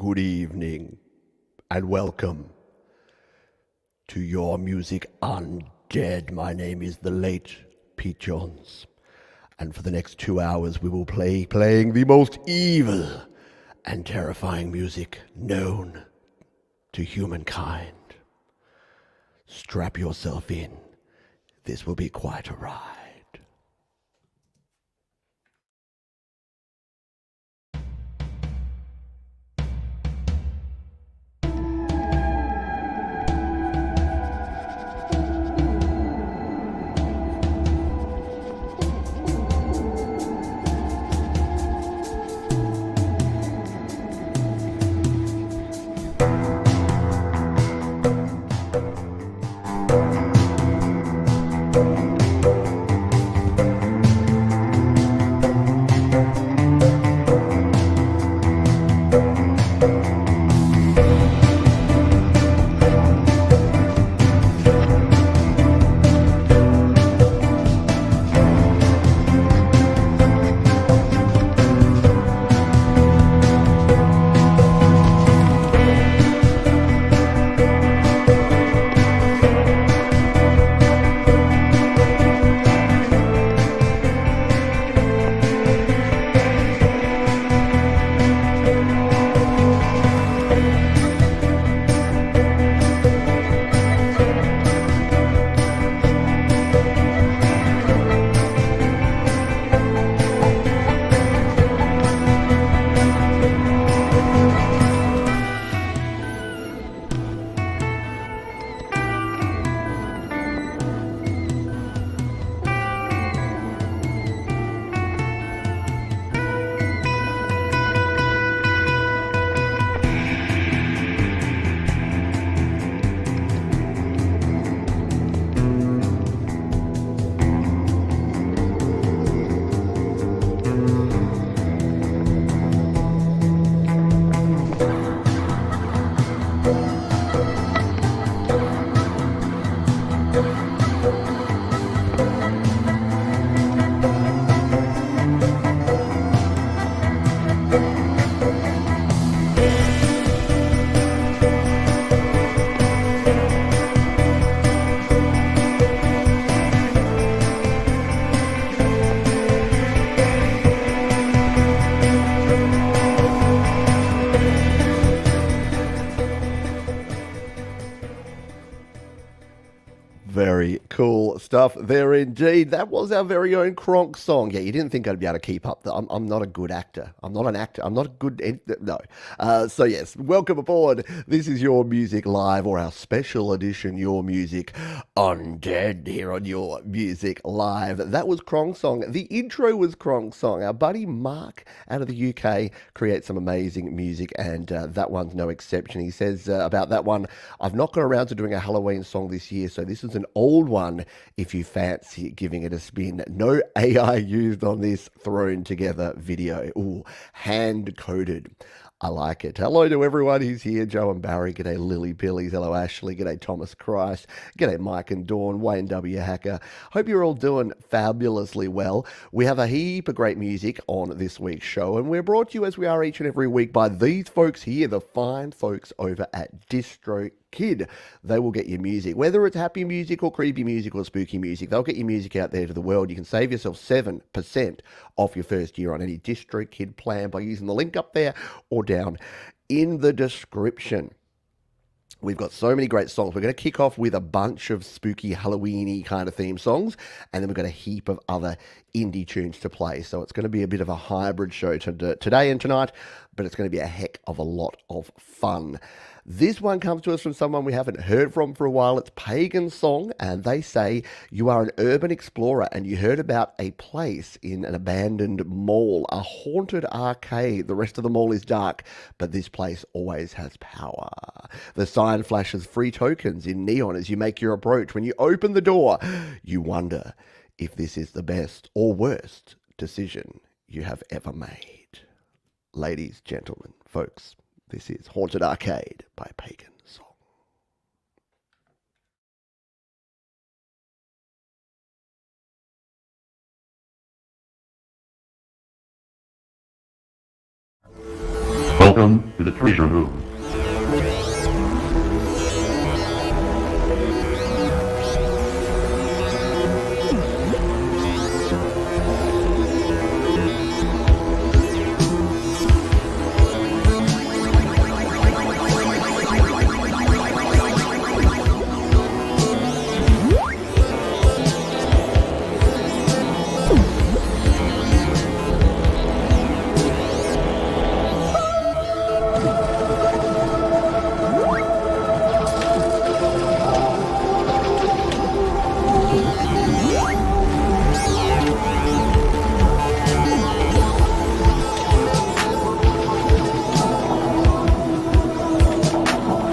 Good evening, and welcome to Your Music Undead. My name is the late Pete Johns, and for the next 2 hours we will playing the most evil and terrifying music known to humankind. Strap yourself in. This will be quite a ride. Very cool stuff there indeed. That was our very own Kronk song. Yeah, you didn't think I'd be able to keep up. I'm not a good actor. I'm not an actor. I'm not a good... No. So yes, welcome aboard. This is Your Music Live, or our special edition Your Music Undead here on Your Music Live. That was Kronk's song. The intro was Kronk's song. Our buddy Mark out of the UK creates some amazing music, and that one's no exception. He says about that one, I've not got around to doing a Halloween song this year, so this is an old one if you fancy giving it a spin. No AI used on this thrown together video. Ooh, hand coded. I like it. Hello to everyone who's here. Joe and Barry. G'day Lily Pillies. Hello Ashley. G'day Thomas Christ. G'day Mike and Dawn. Wayne W. Hacker. Hope you're all doing fabulously well. We have a heap of great music on this week's show, and we're brought to you as we are each and every week by these folks here, the fine folks over at DistroKid. They will get your music, whether it's happy music or creepy music or spooky music. They'll get your music out there to the world. You can save yourself 7% off your first year on any DistroKid plan by using the link up there or down in the description. We've got so many great songs. We're going to kick off with a bunch of spooky Halloween-y kind of theme songs, and then we've got a heap of other indie tunes to play. So it's going to be a bit of a hybrid show today and tonight, but it's going to be a heck of a lot of fun. This one comes to us from someone we haven't heard from for a while. It's Pagan's song, and they say, you are an urban explorer and you heard about a place in an abandoned mall, a haunted arcade. The rest of the mall is dark, but this place always has power. The sign flashes free tokens in neon as you make your approach. When you open the door, you wonder if this is the best or worst decision you have ever made. Ladies, gentlemen, folks, this is Haunted Arcade by Pagan Song. Welcome to the treasure room.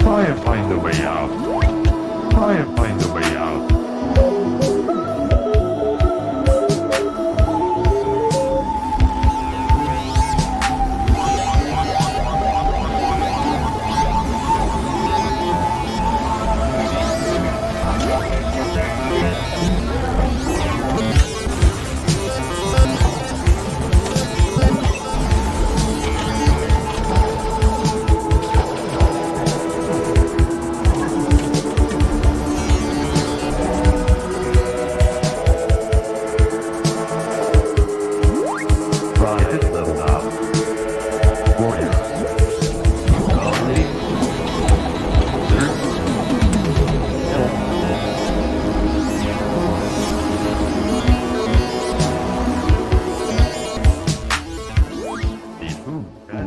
Try and find a way out. Try and find a way out. Try this level out. Warrior. Colony.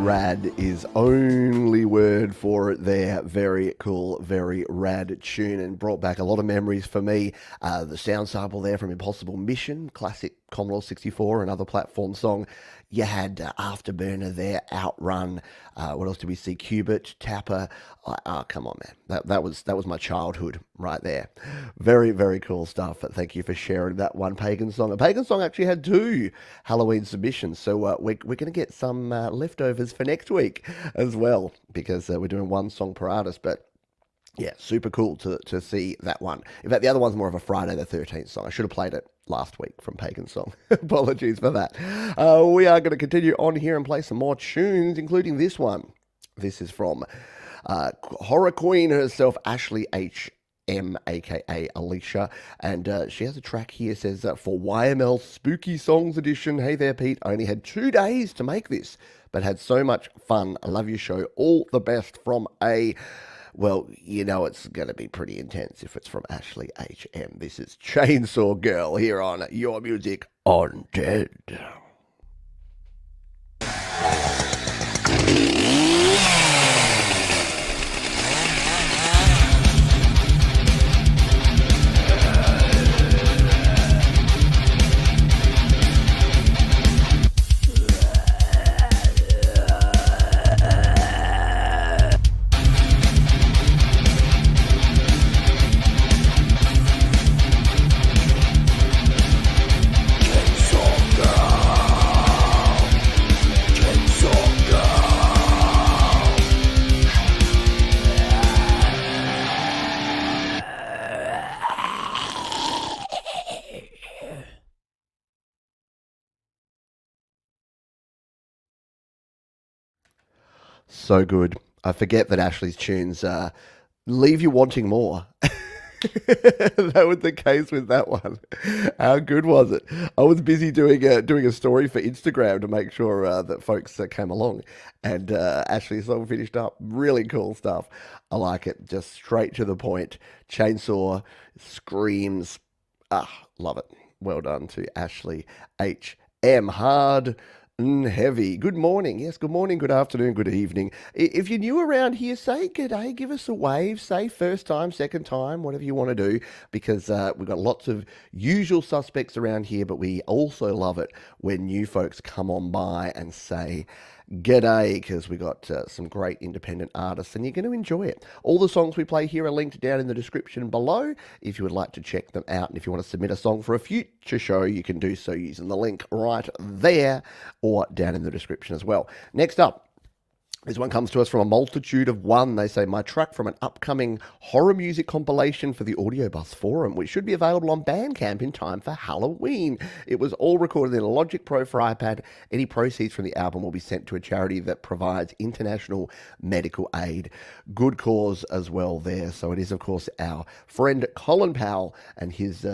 Rad is only word for it there. Very cool, very rad tune, and brought back a lot of memories for me. The sound sample there from Impossible Mission, classic Commodore 64, another platform song. You had Afterburner there, Outrun. What else did we see? Cubit, Tapper. Oh, come on, man. That was my childhood right there. Very, very cool stuff. Thank you for sharing that one Pagan song. A Pagan song actually had 2 Halloween submissions, so we're going to get some leftovers for next week as well, because we're doing one song per artist, but yeah, super cool to see that one. In fact, the other one's more of a Friday the 13th song. I should have played it last week from Pagan Song. Apologies for that. We are going to continue on here and play some more tunes, including this one. This is from Horror Queen herself, Ashley H.M., aka Alicia, and she has a track here, says for YML Spooky Songs Edition. Hey there, Pete. I only had 2 days to make this, but had so much fun. I love your show. All the best from a... Well, you know it's going to be pretty intense if it's from Ashley H.M. This is Chainsaw Girl here on Your Music on Dead. So good. I forget that Ashley's tunes leave you wanting more. That was the case with that one. How good was it? I was busy doing a story for Instagram to make sure that folks came along, and Ashley's song finished up. Really cool stuff. I like it. Just straight to the point. Chainsaw, screams. Love it. Well done to Ashley H.M. Hard and heavy. Good morning. Yes, good morning, good afternoon, good evening. If you're new around here, say g'day, give us a wave, say first time, second time, whatever you want to do, because we've got lots of usual suspects around here, but we also love it when new folks come on by and say g'day, because we got some great independent artists and you're going to enjoy it. All the songs we play here are linked down in the description below if you would like to check them out, and if you want to submit a song for a future show, you can do so using the link right there or down in the description as well. Next up, This one comes to us from a multitude of one. They say, my track from an upcoming horror music compilation for the Audio Bus Forum, which should be available on Bandcamp in time for Halloween. It was all recorded in a Logic Pro for iPad. Any proceeds from the album will be sent to a charity that provides international medical aid. Good cause as well there. So it is, of course, our friend Colin Powell and his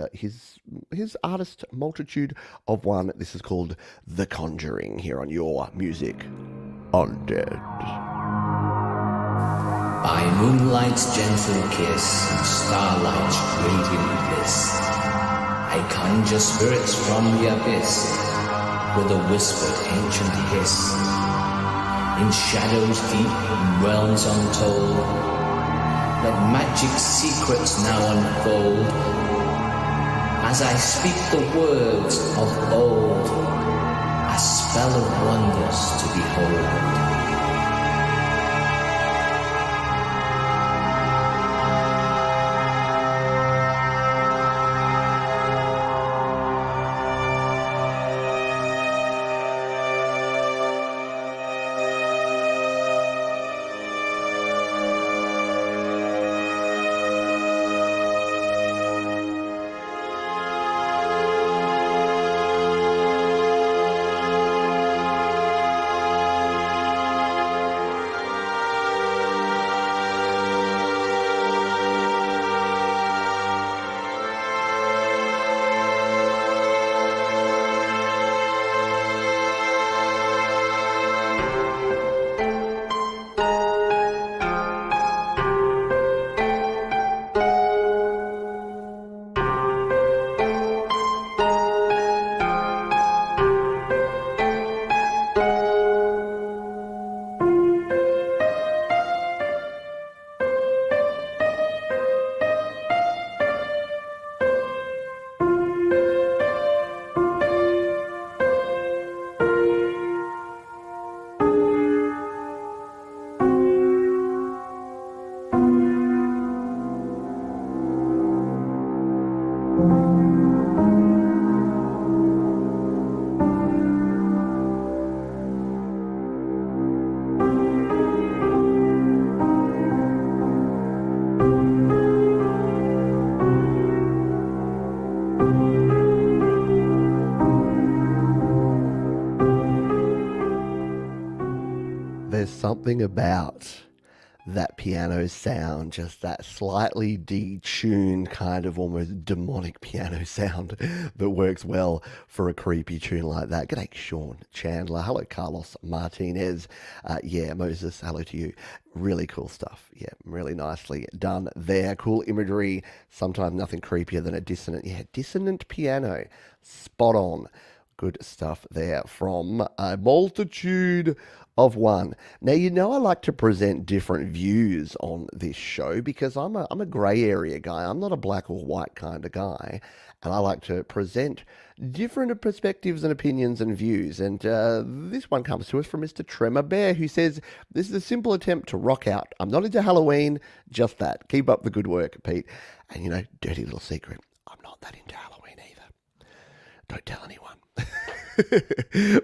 artist multitude of one. This is called The Conjuring here on Your Music Undead. By moonlight's gentle kiss and starlight's radiant bliss, I conjure spirits from the abyss with a whispered ancient hiss. In shadows deep and realms untold, let magic secrets now unfold. As I speak the words of old, a spell of wonders to behold. There's something about that piano sound, just that slightly detuned kind of almost demonic piano sound that works well for a creepy tune like that. G'day, Sean Chandler. Hello, Carlos Martinez. Yeah, Moses, hello to you. Really cool stuff. Yeah, really nicely done there. Cool imagery. Sometimes nothing creepier than a dissonant piano. Spot on. Good stuff there from a multitude of one. Now, you know I like to present different views on this show because I'm a grey area guy. I'm not a black or white kind of guy. And I like to present different perspectives and opinions and views. And this one comes to us from Mr. Tremor Bear, who says, this is a simple attempt to rock out. I'm not into Halloween, just that. Keep up the good work, Pete. And, you know, dirty little secret, I'm not that into Halloween either. Don't tell anyone.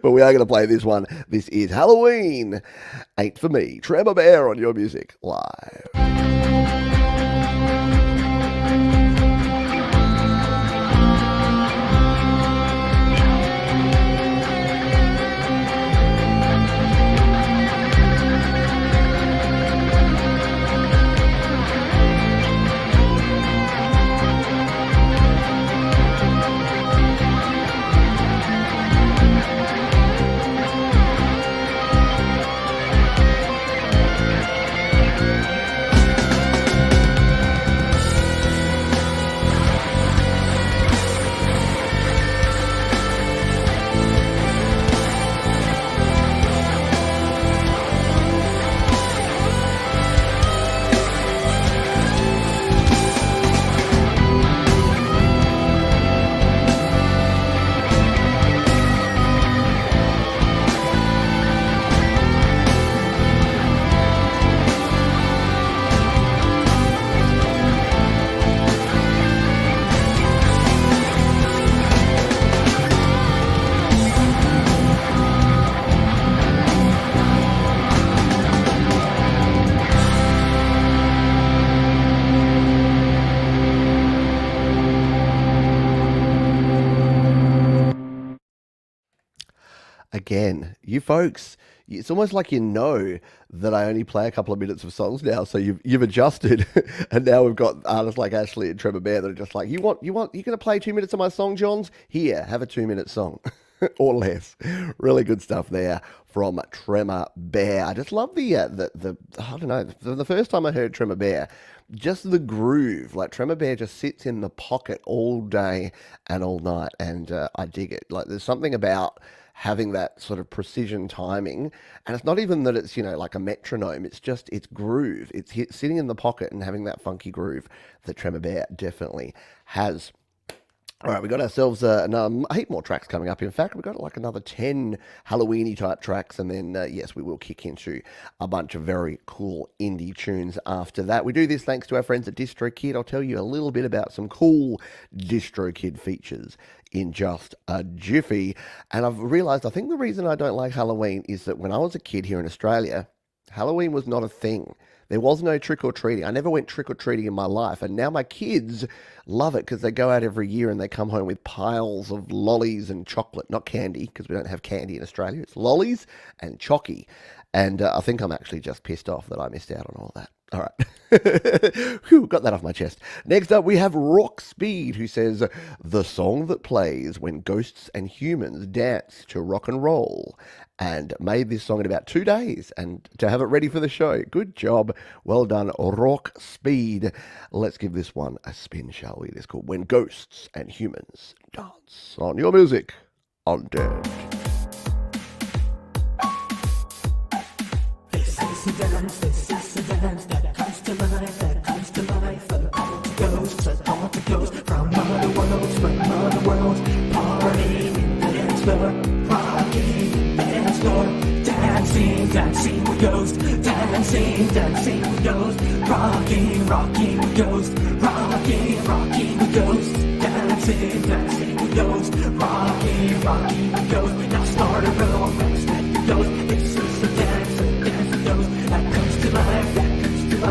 But we are going to play this one. This is Halloween Ain't For Me. Tremor Bear on Your Music Live. again. You folks, it's almost like you know that I only play a couple of minutes of songs now, so you've adjusted, and now we've got artists like Ashley and Trevor Bear that are just like, you're going to play 2 minutes of my song, Johns? Here, have a 2 minute song. Or less. Really good stuff there from Tremor Bear. I just love the I don't know, the first time I heard Tremor Bear, just the groove. Like Tremor Bear just sits in the pocket all day and all night, and I dig it. Like there's something about having that sort of precision timing, and it's not even that it's like a metronome. It's just it's groove. It's sitting in the pocket and having that funky groove that Tremor Bear definitely has. All right, we got ourselves a heap more tracks coming up. In fact, we've got like another 10 Halloweeny type tracks, and then, yes, we will kick into a bunch of very cool indie tunes after that. We do this thanks to our friends at DistroKid. I'll tell you a little bit about some cool DistroKid features in just a jiffy. And I've realized, I think the reason I don't like Halloween is that when I was a kid here in Australia, Halloween was not a thing. There was no trick-or-treating. I never went trick-or-treating in my life. And now my kids love it because they go out every year and they come home with piles of lollies and chocolate. Not candy, because we don't have candy in Australia. It's lollies and chocky. And I think I'm actually just pissed off that I missed out on all that. All right. Whew, got that off my chest. Next up, we have Rockspeed, who says, the song that plays when ghosts and humans dance to rock and roll. And made this song in about 2 days and to have it ready for the show. Good job. Well done, Rockspeed. Let's give this one a spin, shall we? It is called When Ghosts and Humans Dance. On your music, on Dead. This is a dance that comes to life, ghosts from other worlds, partying in the dance floor, rocking in the dance floor, dancing with ghosts, dancing with ghosts, rocking with ghosts, rocking with ghosts, dancing with ghosts, rocking with ghosts. Now start a romance with ghosts. This is a dance with ghosts that comes to life, A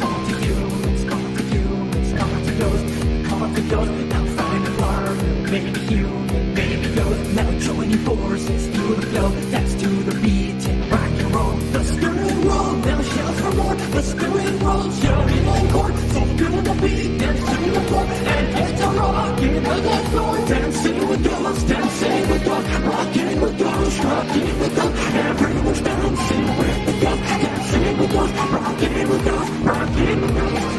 call to you, it's called to you, it's called to ghosts, call to ghosts. Now find a partner, maybe human, maybe ghost. Now joining forces through the flow, that's to the beat and rock and roll. The spirit roll, now shout for more. The spirit roll, shouting in court, so feel the beat, dancing to the floor, and get to rocking the dance floor. Dancing with ghosts, rocking with ghosts, rocking with ghosts. Everyone's dancing with the ghosts, dancing with ghosts, rocking with ghosts, rocking with ghosts.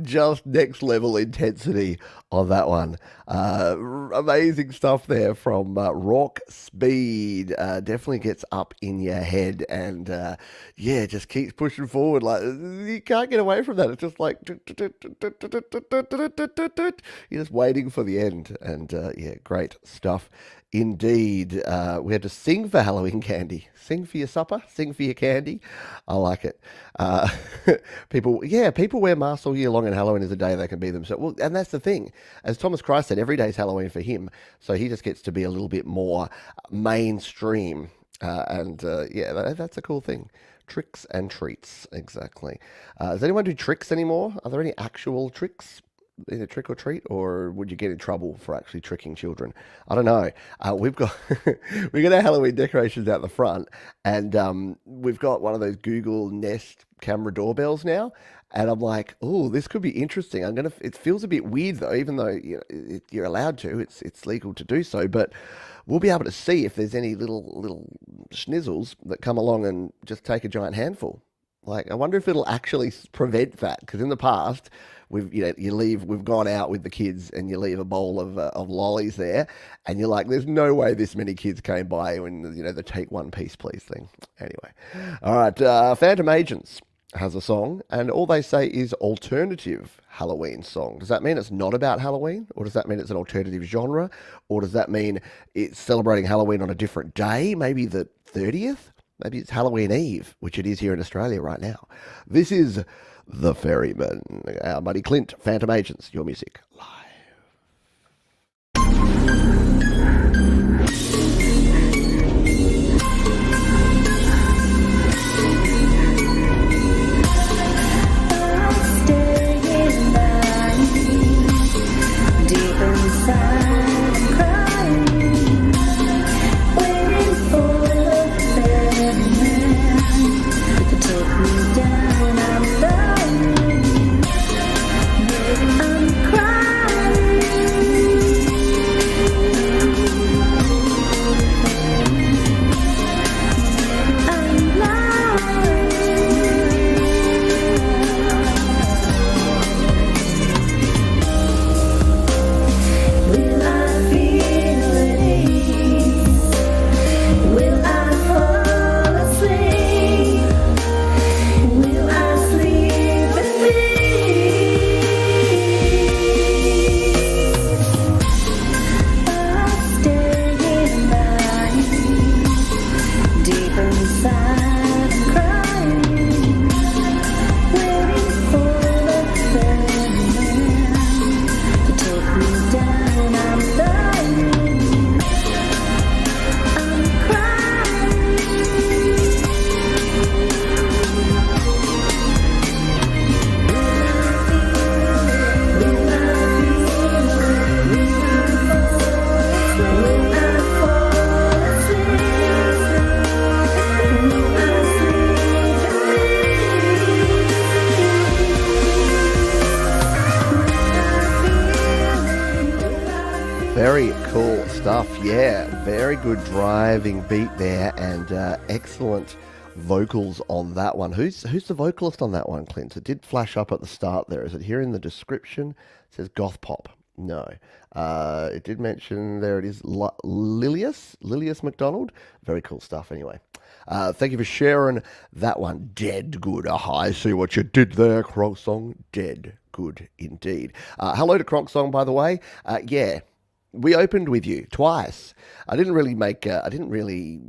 Just next level intensity on that one. Amazing stuff there from Rockspeed. Definitely gets up in your head and just keeps pushing forward. Like you can't get away from that. It's just like you're just waiting for the end. And great stuff. Indeed, we had to sing for Halloween candy. Sing for your supper, sing for your candy. I like it. People wear masks all year long, and Halloween is a day they can be themselves. Well, and that's the thing. As Thomas Christ said, every day is Halloween for him, so he just gets to be a little bit more mainstream. That's a cool thing. Tricks and treats, exactly. Does anyone do tricks anymore? Are there any actual tricks? Either trick or treat, or would you get in trouble for actually tricking children? I don't know. We've got our Halloween decorations out the front, and we've got one of those Google Nest camera doorbells now. And I'm like, oh, this could be interesting. It feels a bit weird though, even though you're allowed to. It's legal to do so, but we'll be able to see if there's any little schnizzles that come along and just take a giant handful. Like, I wonder if it'll actually prevent that, because in the past, we've gone out with the kids and you leave a bowl of lollies there, and you're like, there's no way this many kids came by when the take one piece please thing. Anyway, all right, Phantom Agents. has a song, and all they say is alternative Halloween song. Does that mean it's not about Halloween? Or does that mean it's an alternative genre? Or does that mean it's celebrating Halloween on a different day? Maybe the 30th? Maybe it's Halloween Eve, which it is here in Australia right now. This is The Ferryman. Our buddy Clint, Phantom Agents, your music live. Very cool stuff, yeah. Very good driving beat there, and excellent vocals on that one. Who's the vocalist on that one, Clint? It did flash up at the start there. Is it here in the description? It says goth pop. No. It did mention, there it is, Lilius McDonald. Very cool stuff anyway. Thank you for sharing that one. Dead good. I see what you did there, Kronk Song. Dead good indeed. Hello to Kronk Song, by the way. Yeah. We opened with you twice. I didn't really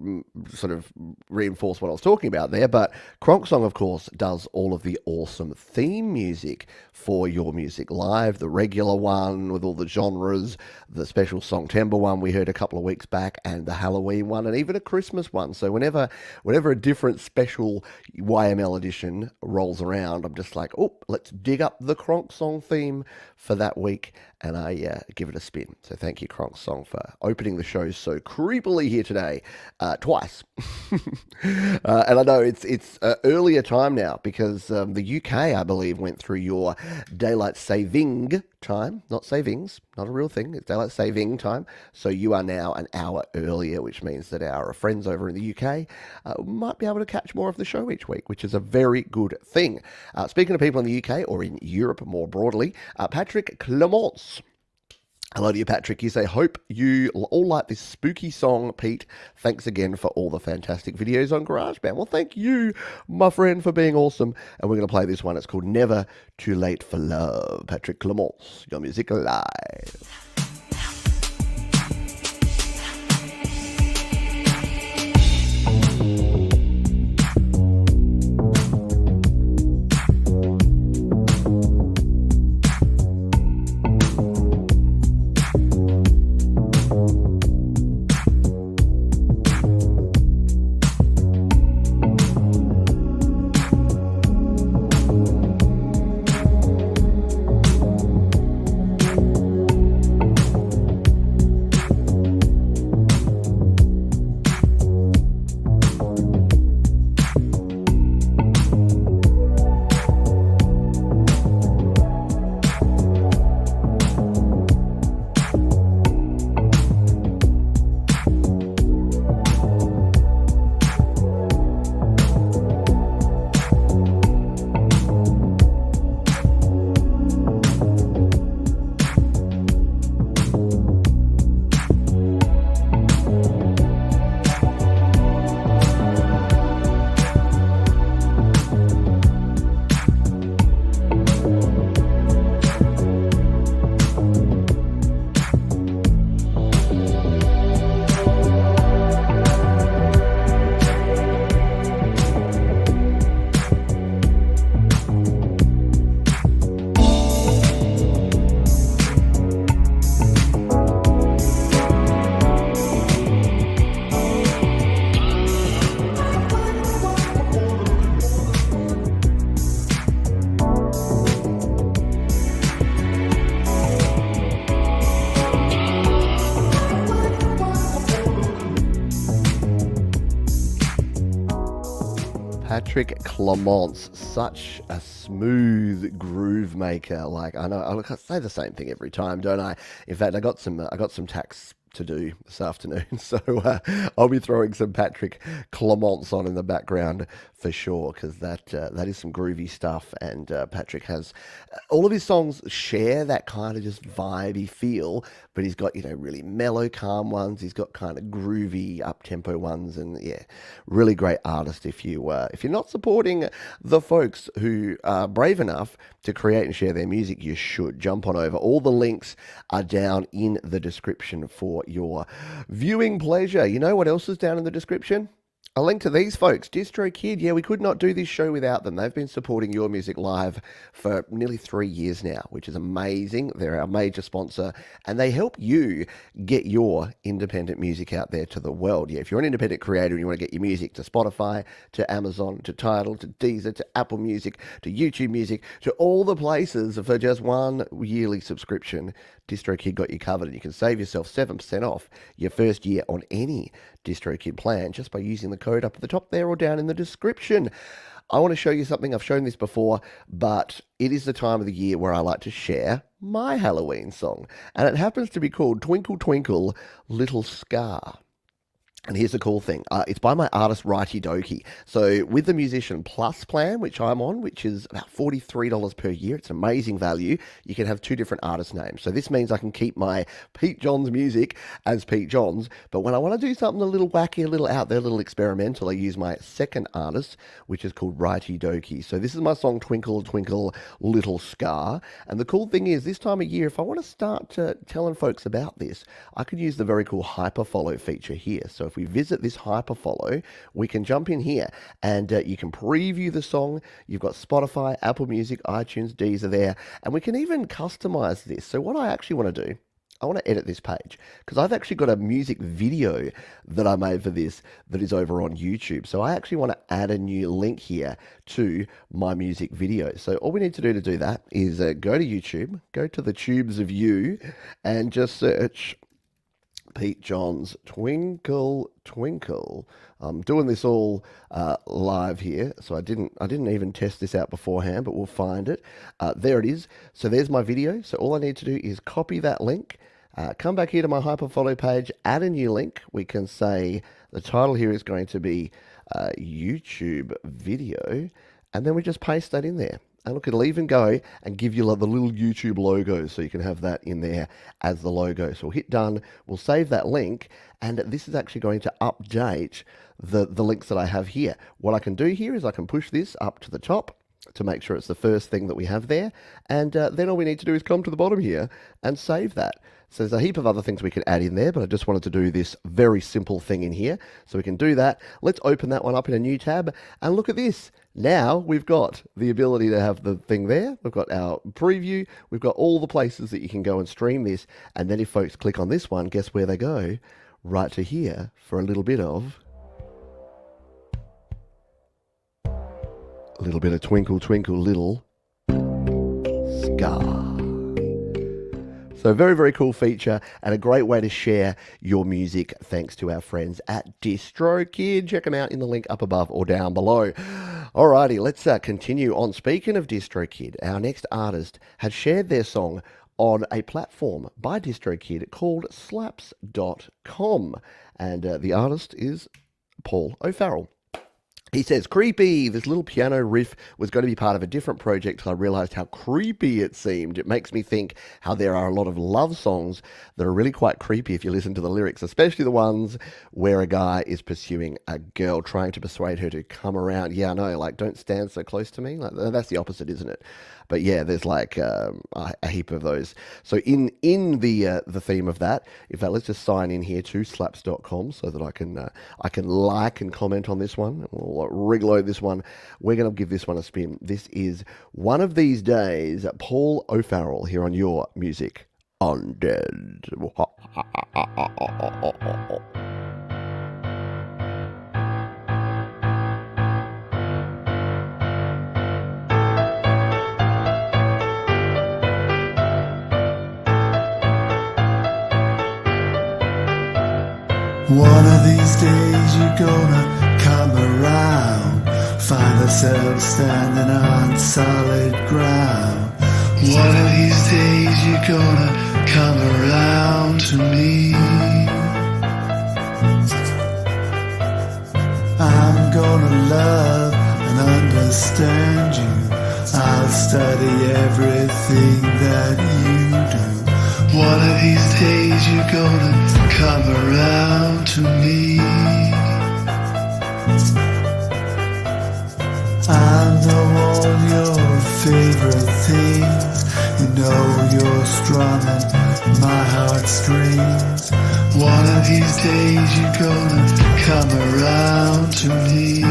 sort of reinforce what I was talking about there, but Kronk Song, of course, does all of the awesome theme music for Your Music Live, the regular one with all the genres, the special Songtember one we heard a couple of weeks back, and the Halloween one, and even a Christmas one. So whenever a different special YML edition rolls around, I'm just like, oh, let's dig up the Kronk Song theme for that week, and I give it a spin. So thank you, Kronk Song, for opening the show so creepily here today, twice. And I know it's earlier time now because the UK, I believe, went through your daylight saving time, not savings, not a real thing. It's daylight saving time. So you are now an hour earlier, which means that our friends over in the UK might be able to catch more of the show each week, which is a very good thing. Speaking of people in the UK or in Europe more broadly, Patrick Clements. Hello to you, Patrick. You say, hope you all like this spooky song, Pete. Thanks again for all the fantastic videos on GarageBand. Well, thank you, my friend, for being awesome. And we're going to play this one. It's called Never Too Late for Love. Patrick Clements, Your Music Live. Patrick Clement's such a smooth groove maker. Like I know I say the same thing every time, don't I? In fact, I got some tax to do this afternoon, so I'll be throwing some Patrick Clement's on in the background for sure, because that is some groovy stuff. And Patrick has all of his songs share that kind of just vibey feel, but he's got really mellow, calm ones. He's got kind of groovy, up tempo ones, and yeah, really great artist. If you're not supporting the folks who are brave enough to create and share their music, you should jump on over. All the links are down in the description for your viewing pleasure. You know what else is down in the description? A link to these folks, DistroKid. Yeah, we could not do this show without them. They've been supporting Your Music Live for nearly 3 years now, which is amazing. They're our major sponsor, and they help you get your independent music out there to the world. Yeah, if you're an independent creator and you want to get your music to Spotify, to Amazon, to Tidal, to Deezer, to Apple Music, to YouTube Music, to all the places for just one yearly subscription, DistroKid got you covered, and you can save yourself 7% off your first year on any DistroKid plan just by using the code up at the top there or down in the description. I want to show you something. I've shown this before, but it is the time of the year where I like to share my Halloween song, and it happens to be called Twinkle Twinkle Little Star. And here's the cool thing. It's by my artist, Righty Doki. So with the Musician Plus plan, which I'm on, which is about $43 per year, it's amazing value. You can have 2 different artist names. So this means I can keep my Pete Johns music as Pete Johns. But when I want to do something a little wacky, a little out there, a little experimental, I use my second artist, which is called Righty Doki. So this is my song, Twinkle Twinkle Little Star. And the cool thing is, this time of year, if I want to start telling folks about this, I could use the very cool hyperfollow feature here. So if we visit this hyperfollow, we can jump in here and you can preview the song. You've got Spotify, Apple Music, iTunes, Deezer there, and we can even customize this. So what I actually want to do, I want to edit this page because I've actually got a music video that I made for this that is over on YouTube. So I actually want to add a new link here to my music video. So all we need to do that is go to YouTube, go to the tubes of you, and just search Pete Johns Twinkle Twinkle. I'm doing this all live here, so I didn't even test this out beforehand, but we'll find it. There it is. So there's my video. So all I need to do is copy that link, come back here to my hyperfollow page, add a new link. We can say the title here is going to be YouTube video, and then we just paste that in there. And look, it'll even go and give you the little YouTube logo, so you can have that in there as the logo. So we'll hit done, we'll save that link, and this is actually going to update the links that I have here. What I can do here is I can push this up to the top to make sure it's the first thing that we have there, and then all we need to do is come to the bottom here and save that. So there's a heap of other things we could add in there, but I just wanted to do this very simple thing in here. So we can do that. Let's open that one up in a new tab, and look at this. Now we've got the ability to have the thing there. We've got our preview. We've got all the places that you can go and stream this. And then if folks click on this one, guess where they go? Right to here for a little bit of Twinkle Twinkle Little Star. So very, very cool feature and a great way to share your music thanks to our friends at DistroKid. Check them out in the link up above or down below. Alrighty, let's continue on. Speaking of DistroKid, our next artist has shared their song on a platform by DistroKid called slaps.com. And the artist is Paul O Farrell. He says, creepy, this little piano riff was going to be part of a different project till I realized how creepy it seemed. It makes me think how there are a lot of love songs that are really quite creepy if you listen to the lyrics, especially the ones where a guy is pursuing a girl, trying to persuade her to come around. Yeah, I know, like, don't stand so close to me. Like, that's the opposite, isn't it? But yeah, there's like a heap of those. So in the theme of that, in fact, let's just sign in here to slaps.com so that I can like and comment on this one. We'll reload this one. We're going to give this one a spin. This is One of These Days, Paul O Farrell here on Your Music Undead. One of these days you're gonna come around find ourselves standing on solid ground. One of these days you're gonna come around to me. I'm gonna love and understand you. I'll study everything that you do. One of these days you're gonna come around to me. I know all your favorite things. You know you're strumming my heartstrings. One of these days you're gonna come around to me.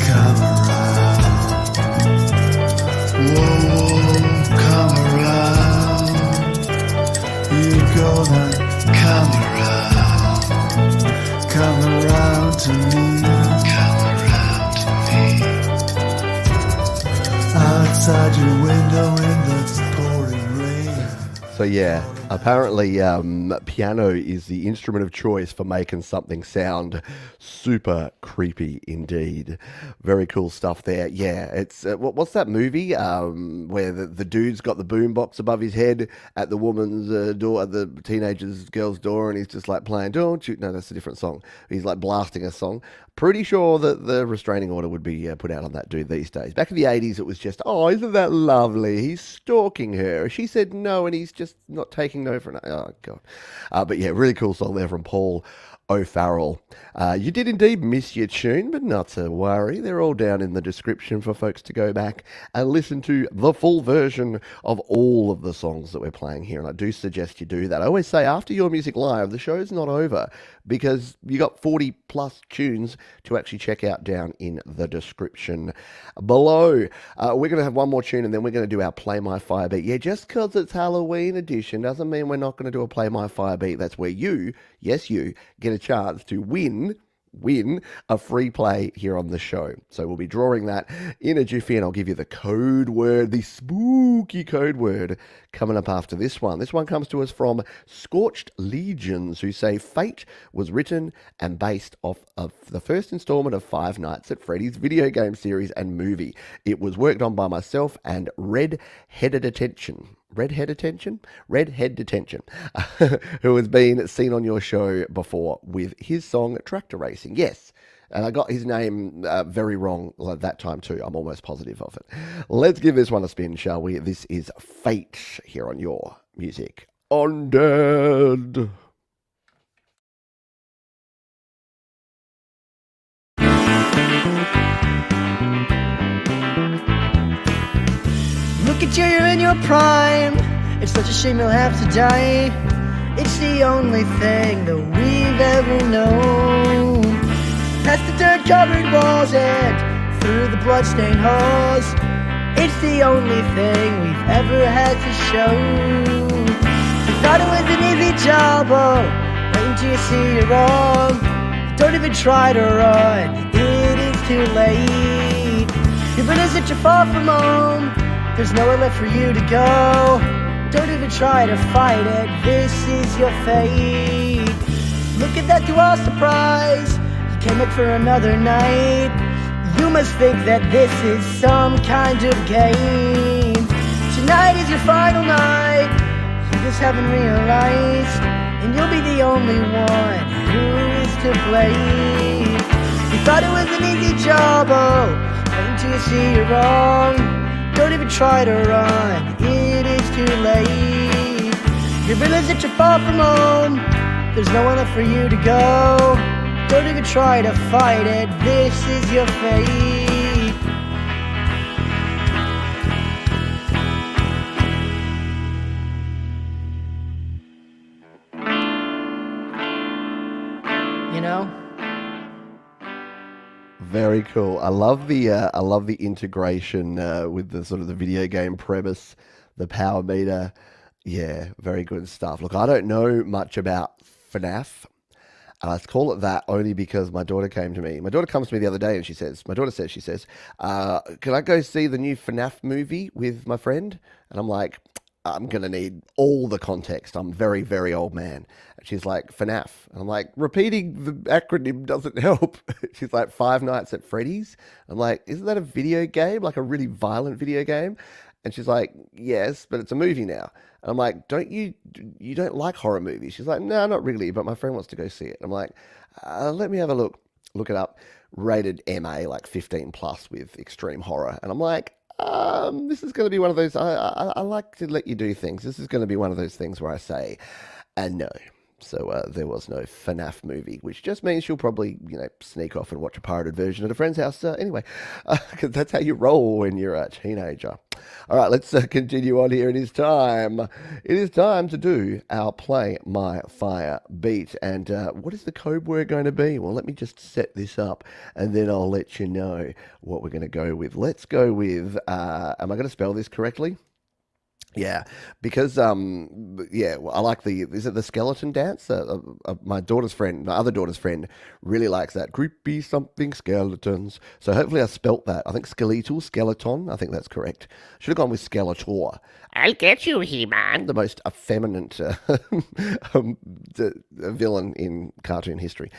Come around. Whoa, come around. You're gonna come around. Come around to me. Come around to me. Outside your window in the pouring rain. So yeah, apparently piano is the instrument of choice for making something sound super creepy indeed. Very cool stuff there. Yeah, it's what's that movie where the dude's got the boombox above his head at the woman's door, at the teenager's girl's door, and he's just like playing "Don't You?" No, that's a different song. He's like blasting a song. Pretty sure that the restraining order would be put out on that dude these days. Back in the 80s, it was just, oh, isn't that lovely? He's stalking her. She said no, and he's just not taking no for an... Oh, God. But yeah, really cool song there from Paul O Farrell. You did indeed miss your tune, but not to worry. They're all down in the description for folks to go back and listen to the full version of all of the songs that we're playing here. And I do suggest you do that. I always say after Your Music Live, the show's not over because you got 40 plus tunes to actually check out down in the description below. We're going to have one more tune and then we're going to do our Play My Fire Beat. Yeah, just because it's Halloween edition doesn't mean we're not going to do a Play My Fire Beat. That's where you, yes you, get a chance to win a free play here on the show. So we'll be drawing that in a jiffy and I'll give you the code word, the spooky code word coming up after this one. This one comes to us from Scorched Legions, who say Fate was written and based off of the first installment of Five Nights at Freddy's video game series and movie. It was worked on by myself and Redhead Detention, who has been seen on your show before with his song Tractor Racing. Yes, and I got his name very wrong that time too. I'm almost positive of it. Let's give this one a spin, shall we? This is Fate here on Your Music Undead. Look at you, you're in your prime. It's such a shame you'll have to die. It's the only thing that we've ever known. Past the dirt-covered walls and through the blood-stained halls. It's the only thing we've ever had to show. I thought it was an easy job, oh, wait until you see you're wrong. Don't even try to run, it is too late. Even as that you're far from home, there's nowhere left for you to go. Don't even try to fight it, this is your fate. Look at that to our surprise, you came back for another night. You must think that this is some kind of game. Tonight is your final night, you just haven't realized. And you'll be the only one who is to blame. You thought it was an easy job, oh, wait until you see you're wrong. Don't even try to run, it is too late. You realize that you're far from home, there's no one left for you to go. Don't even try to fight it, this is your fate. You know? Very cool. I love the integration with the sort of the video game premise, the power meter. Yeah, very good stuff. Look, I don't know much about FNAF. And I call it that only because my daughter came to me. My daughter comes to me the other day and she says, can I go see the new FNAF movie with my friend? And I'm like, I'm going to need all the context. I'm very, very old man. And she's like, FNAF. And I'm like, repeating the acronym doesn't help. She's like, Five Nights at Freddy's. I'm like, isn't that a video game? Like a really violent video game? And she's like, yes, but it's a movie now. And I'm like, you don't like horror movies? She's like, no, not really, but my friend wants to go see it. I'm like, let me have a look it up. Rated MA, like 15 plus with extreme horror. And I'm like, this is going to be one of those, I like to let you do things. This is going to be one of those things where I say, no. So there was no FNAF movie, which just means she'll probably, sneak off and watch a pirated version at a friend's house anyway, because that's how you roll when you're a teenager. All right, let's continue on here. It is time to do our Play My Fire beat. And what is the code word going to be? Well, let me just set this up, and then I'll let you know what we're going to go with. Let's go with, am I going to spell this correctly? Yeah, because I like is it the skeleton dance? My other daughter's friend really likes that creepy something skeletons. So hopefully I spelt that. I think skeleton. I think that's correct. Should have gone with Skeletor. I'll get you, He-Man. The most effeminate villain in cartoon history.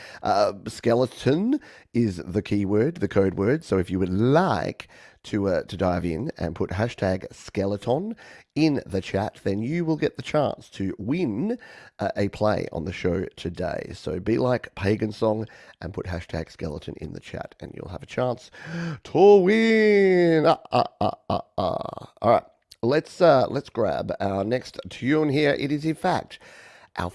Skeleton is the keyword, the code word. So if you would like to dive in and put hashtag skeleton in the chat, then you will get the chance to win a play on the show today. So be like Pagan song and put hashtag skeleton in the chat, and you'll have a chance to win. All right, let's grab our next tune here. It is in fact our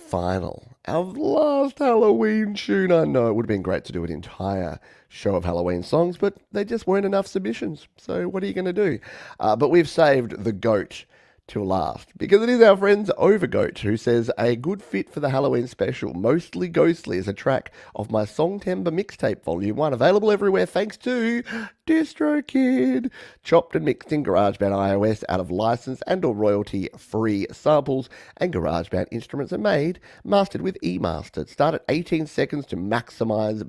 last Halloween tune. I know it would have been great to do an entire show of Halloween songs, but there just weren't enough submissions. So what are you going to do? But we've saved the goat till last, because it is our friends Overgoat who says, a good fit for the Halloween special, Mostly Ghostly, is a track of my Songtember mixtape volume 1, available everywhere thanks to DistroKid. Chopped and mixed in GarageBand iOS out of license and or royalty free samples, and GarageBand instruments are mastered with eMastered. Start at 18 seconds to maximize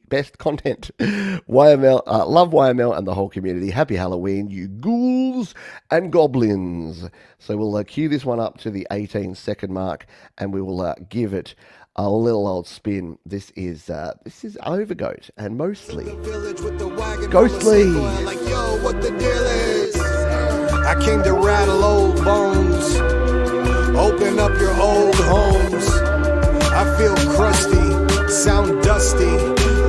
best content. YML, love YML and the whole community. Happy Halloween, you ghouls and goblins. So we'll cue this one up to the 18-second mark, and we will give it a little old spin. This is Overgoat and Mostly Ghostly. Like, yo, what the deal is? I came to rattle old bones, open up your old homes. I feel crusty, sound dusty,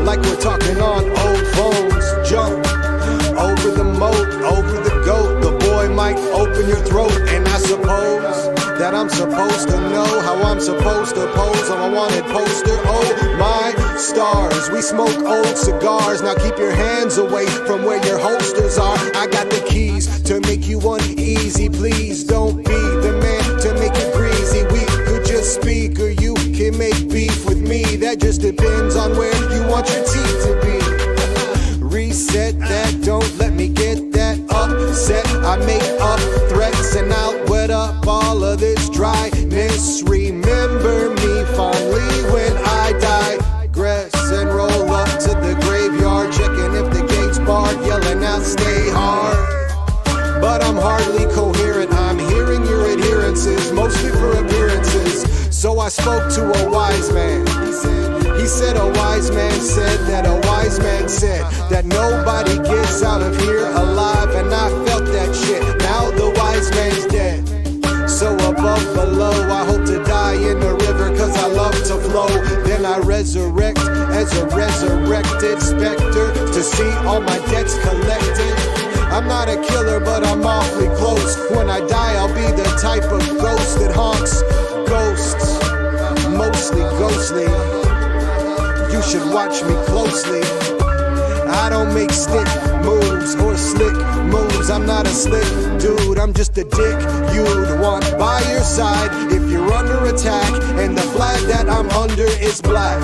like we're talking on old phones. Jump over the moat, over the goat. The boy might open your throat, and I suppose that I'm supposed to know how I'm supposed to pose on a wanted poster. Oh my stars, we smoke old cigars. Now keep your hands away from where your holsters are. I got the keys to make you uneasy. Please don't be the man to make it breezy. We could just speak, or you can make beef with me. That just depends on where you want your teeth to be. Reset that, don't let me get that upset. I make up threats and I'll wet up all of this dryness. Remember me fondly when I digress and roll up to the graveyard, checking if the gate's barred, yelling out stay hard. But I'm hardly coherent, I'm hearing your adherences, mostly for appearances. So I spoke to a wise man. He said a wise man said that a wise man said that nobody gets out of here alive, and I felt that shit. Now the wise man's dead. So above, below, I hope to die in the river, cause I love to flow. Then I resurrect as a resurrected specter to see all my debts collected. I'm not a killer, but I'm awfully close. When I die, I'll be the type of ghost that haunts ghosts, mostly ghostly. You should watch me closely. I don't make stick moves or slick moves. I'm not a slick dude, I'm just a dick you'd want by your side if you're under attack, and the flag that I'm under is black.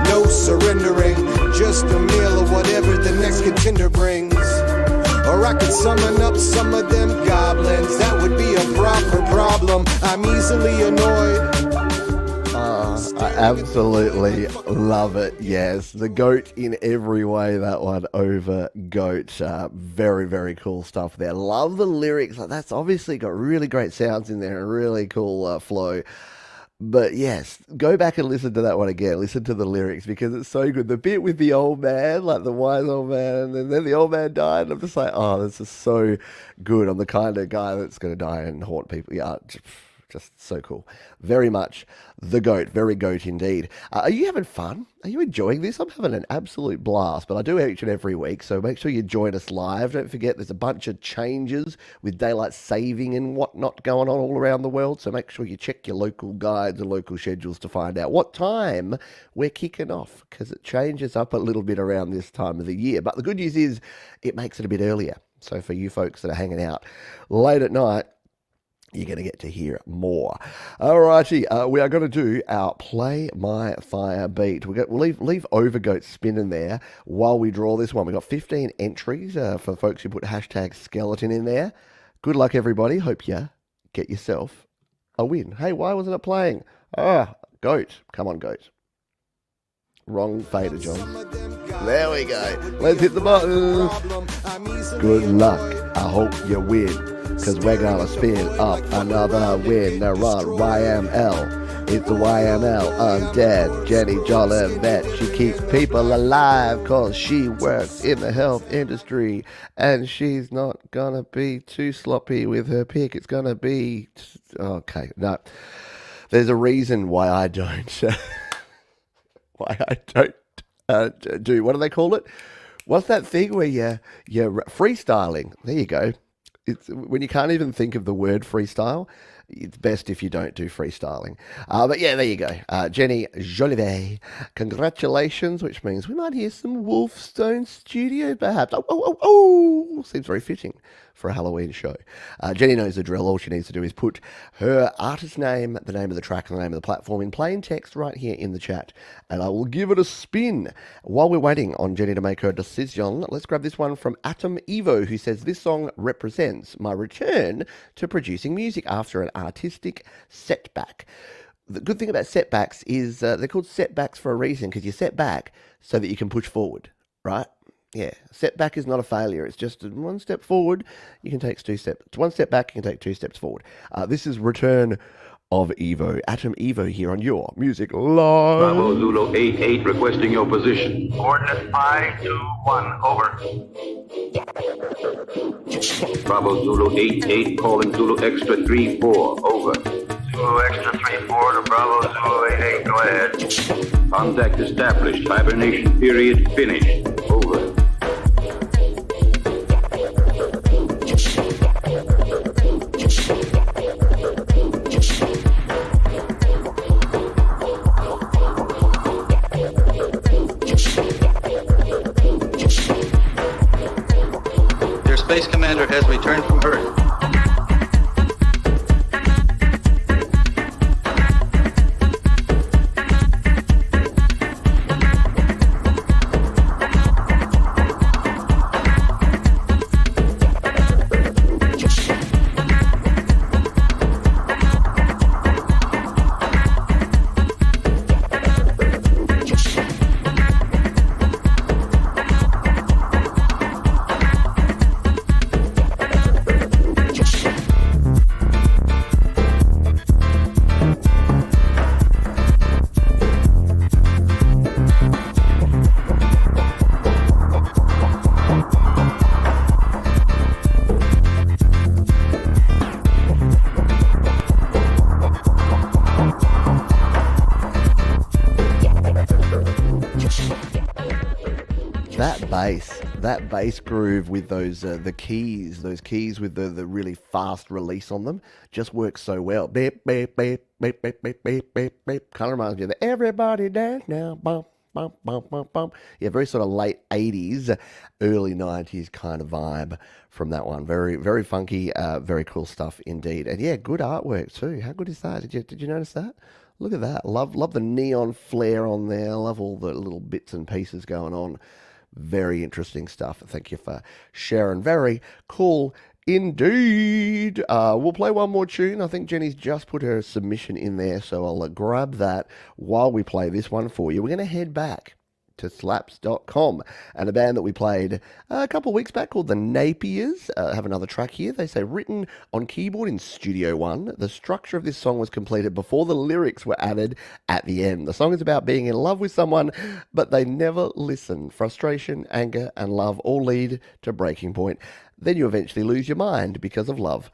No surrendering, just a meal of whatever the next contender brings. Or I could summon up some of them goblins. That would be a proper problem. I'm easily annoyed. I absolutely love it. Yes, the goat in every way. That one over goat. Very, very cool stuff there. Love the lyrics. Like, that's obviously got really great sounds in there and really cool flow. But yes, go back and listen to that one again. Listen to the lyrics because it's so good. The bit with the old man, like the wise old man, and then the old man died. And I'm just like, oh, this is so good. I'm the kind of guy that's going to die and haunt people. Yeah, just so cool. Very much the goat. Very goat indeed. Are you having fun? Are you enjoying this? I'm having an absolute blast, but I do each and every week, so make sure you join us live. Don't forget there's a bunch of changes with daylight saving and whatnot going on all around the world, so make sure you check your local guides and local schedules to find out what time we're kicking off, because it changes up a little bit around this time of the year. But the good news is it makes it a bit earlier. So for you folks that are hanging out late at night, you're going to get to hear more. Alrighty, we are going to do our Play My Fire beat. We'll leave Overgoat spinning there while we draw this one. We've got 15 entries for the folks who put hashtag skeleton in there. Good luck, everybody. Hope you get yourself a win. Hey, why wasn't it playing? Goat. Come on, goat. Wrong fader, John. There we go. Let's hit the button. Good luck. I hope you win. Cause we're gonna spin up another winner on YML. It's the YML Undead. Jenny Jolivet. She keeps people alive cause she works in the health industry. And she's not gonna be too sloppy with her pick. It's gonna be... Okay, no. There's a reason why I don't... do... What do they call it? What's that thing where you're freestyling? There you go. It's when you can't even think of the word freestyle, it's best if you don't do freestyling. But yeah, there you go. Jenny Jolivet, congratulations, which means we might hear some Wolfstone Studio perhaps. Oh, seems very fitting for a Halloween show. Jenny knows the drill. All she needs to do is put her artist name, the name of the track, and the name of the platform in plain text right here in the chat, and I will give it a spin. While we're waiting on Jenny to make her decision, let's grab this one from Atom Evo, who says, this song represents my return to producing music after an artistic setback. The good thing about setbacks is they're called setbacks for a reason, because you set back so that you can push forward, right? Yeah, setback is not a failure. It's just one step forward, you can take two steps. One step back, you can take two steps forward. This is Return of Evo. Atom Evo here on your Music Live. Bravo Zulu 88 requesting your position. Coordinates 521, over. Bravo Zulu 88 calling Zulu Extra 34, over. Zulu Extra 34 to Bravo Zulu 88, go ahead. Contact established, hibernation period finished, over. Your space commander has returned from Earth. That bass groove with those the keys with the really fast release on them just works so well. Beep, beep, beep, beep, beep, beep, beep, beep, beep. Kind of reminds me of the everybody dance now, bump, bump, bump, bump, bump. Yeah, very sort of late 80s, early 90s kind of vibe from that one. Very, very funky, very cool stuff indeed. And yeah, good artwork too. How good is that? Did you notice that? Look at that. Love the neon flare on there. Love all the little bits and pieces going on. Very interesting stuff. Thank you for sharing. Very cool Indeed. We'll play one more tune. I think Jenny's just put her submission in there, so I'll grab that while we play this one for you. We're going to head back to slaps.com, and a band that we played a couple of weeks back called the Napiers have another track here. They say, written on keyboard in Studio One, the structure of this song was completed before the lyrics were added at the end. The song is about being in love with someone, but they never listen. Frustration, anger, and love all lead to breaking point. Then you eventually lose your mind because of love.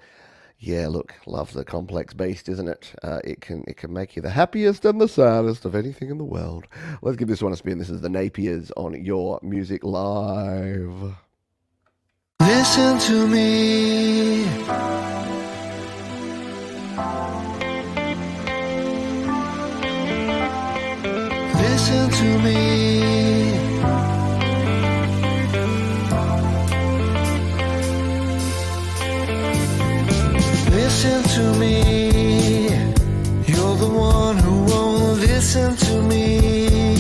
Yeah, look, love's a complex beast, isn't it? It can make you the happiest and the saddest of anything in the world. Let's give this one a spin. This is the Napiers on Your Music Live. Listen to me. Listen to me. Listen to me. You're the one who won't listen to me.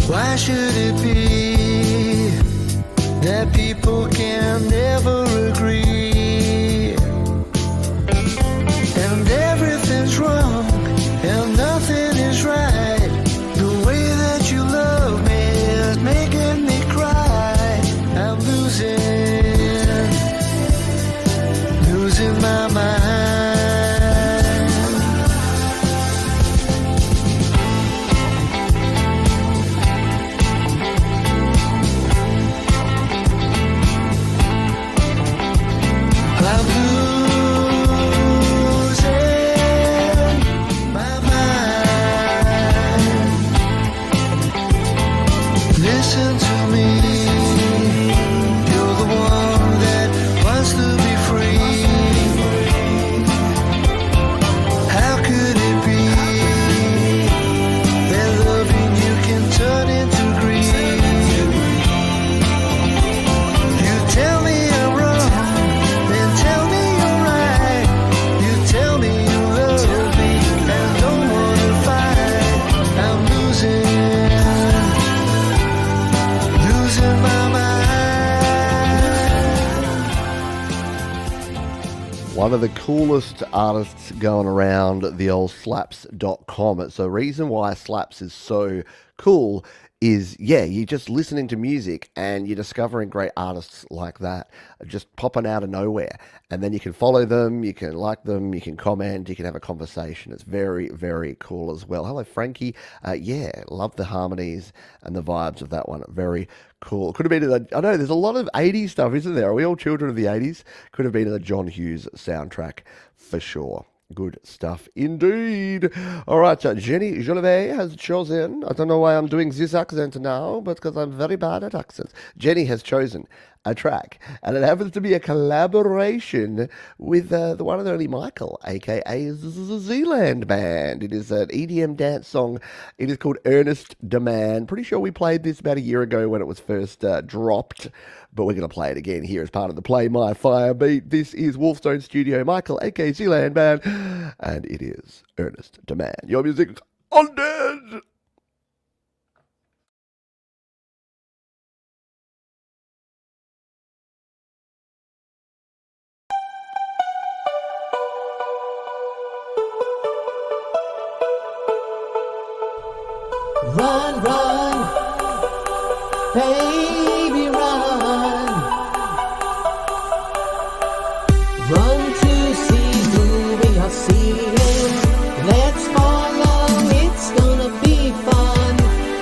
Why should it be that people can never agree? And everything's wrong and nothing is right. The way that you love me is making me cry. I'm losing my mind. I'm losing my mind. Listen to me. You're the one that wants to be free. How could it be that loving you can turn into greed? You tell me I'm wrong, then tell me you're right. You tell me you love me and don't wanna fight. I'm losing my mind. One of the coolest artists going around the old slaps.com. It's the reason why Slaps is so cool is, yeah, you're just listening to music and you're discovering great artists like that, just popping out of nowhere. And then you can follow them, you can like them, you can comment, you can have a conversation. It's very, very cool as well. Hello, Frankie. Yeah, love the harmonies and the vibes of that one. Very cool. Could have been I know there's a lot of 80s stuff, isn't there? Are we all children of the 80s? Could have been in the John Hughes soundtrack for sure. Good stuff indeed. All right, Jenny Jolivet has chosen, I don't know why I'm doing this accent now, but because I'm very bad at accents. Jenny has chosen a track, and it happens to be a collaboration with the one and only Michael, aka Zealand Band. It is an EDM dance song. It is called Earnest Demand. Pretty sure we played this about a year ago when it was first dropped, but we're going to play it again here as part of the Play My Fire beat. This is Wolfstone Studio, Michael, aka Zealand Band, and it is Earnest Demand. Your music on dead. Run, run, baby, run. Run to see who we are seeing. Let's follow, it's gonna be fun.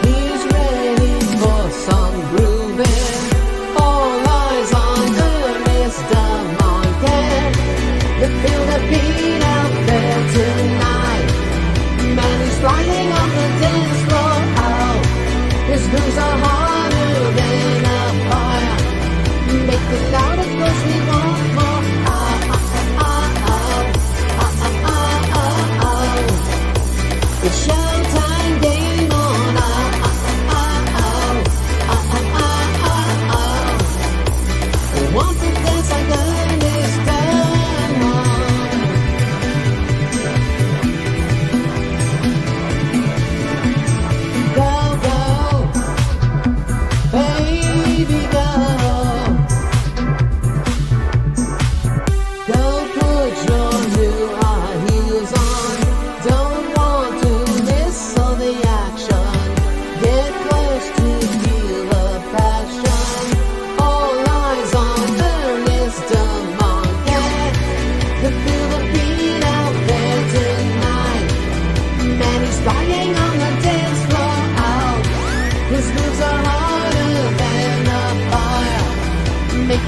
He's ready for some grooving. All eyes on Earnest Demand. You feel the beat out there tonight. Man is flying on the dance floor. His moves are harder than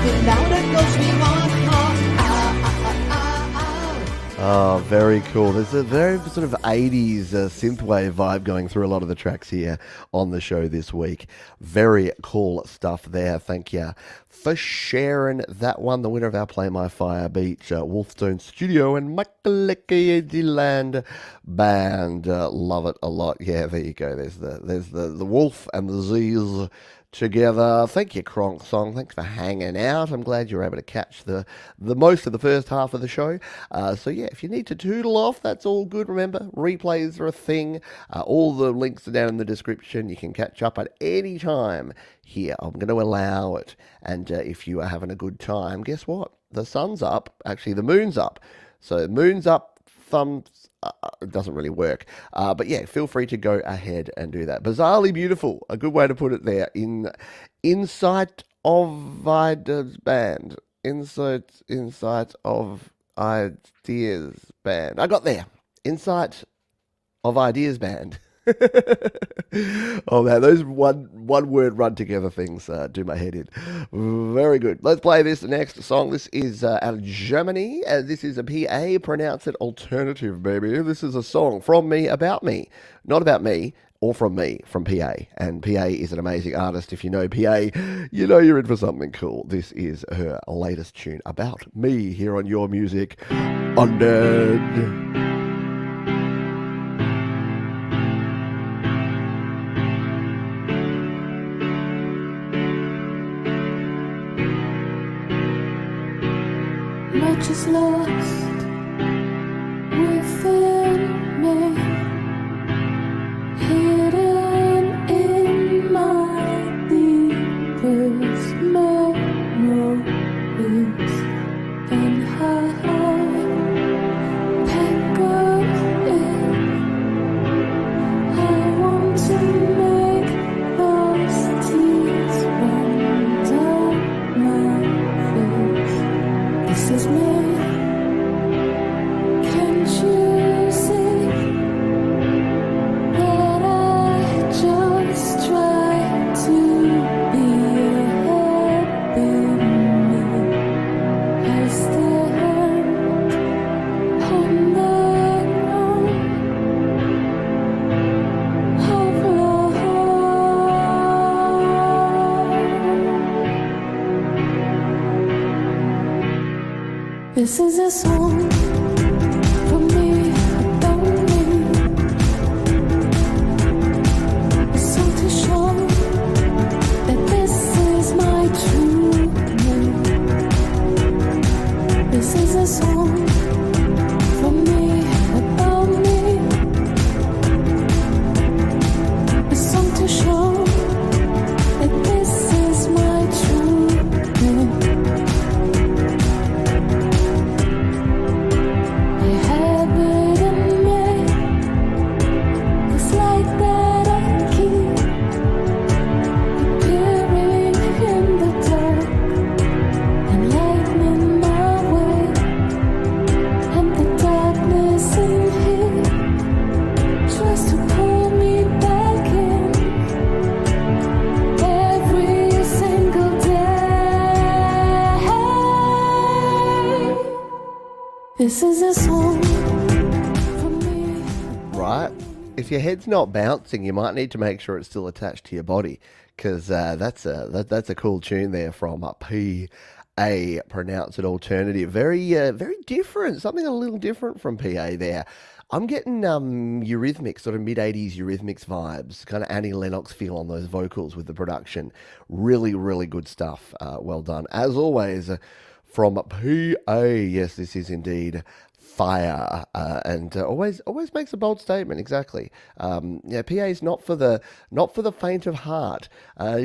Without a ghost we want more. Oh, very cool. There's a very sort of 80s synthwave vibe going through a lot of the tracks here on the show this week. Very cool stuff there. Thank you for sharing that one. The winner of our Play My Fire Beach, Wolfstone Studio and Makaleke Land Band. Love it a lot. Yeah, there you go. There's the Wolf and the Z's together. Thank you, Kronk Song. Thanks for hanging out. I'm glad you were able to catch the most of the first half of the show. So yeah, if you need to toodle off, that's all good. Remember, replays are a thing. All the links are down in the description. You can catch up at any time here. I'm going to allow it. And if you are having a good time, guess what? The sun's up. Actually, the moon's up. So moon's up, thumbs it doesn't really work. But yeah, feel free to go ahead and do that. Bizarrely beautiful, a good way to put it there. Insight of Ideas Band. Insight of Ideas Band. I got there. Insight of Ideas Band. Oh man, those one word run together things do my head in. Very good. Let's play this next song. This is out of Germany. This is a PA, pronounce it alternative, baby. This is a song from me, about me. Not about me, or from me, from PA. And PA is an amazing artist. If you know PA, you know you're in for something cool. This is her latest tune about me here on Your Music Undead. Much is lost within me, hidden in my deepest memories, and how pack up in. I want to make those tears run down my face. This is me. Can't you see that I just try to be a happy me? I stand on the run of love. This is a song for me, about me. A song to show that this is my true name. This is a song for me, about me. A song to show that this is my true name. This is a song for me. Right? If your head's not bouncing, you might need to make sure it's still attached to your body, because that's a cool tune there from PA, pronounce it alternative. Very different, something a little different from PA there. I'm getting Eurythmics, sort of mid-80s Eurythmics vibes, kind of Annie Lennox feel on those vocals with the production. Really, really good stuff. Well done. As always, from PA, yes, this is indeed fire, and always makes a bold statement. Exactly. Yeah, PA is not for the faint of heart.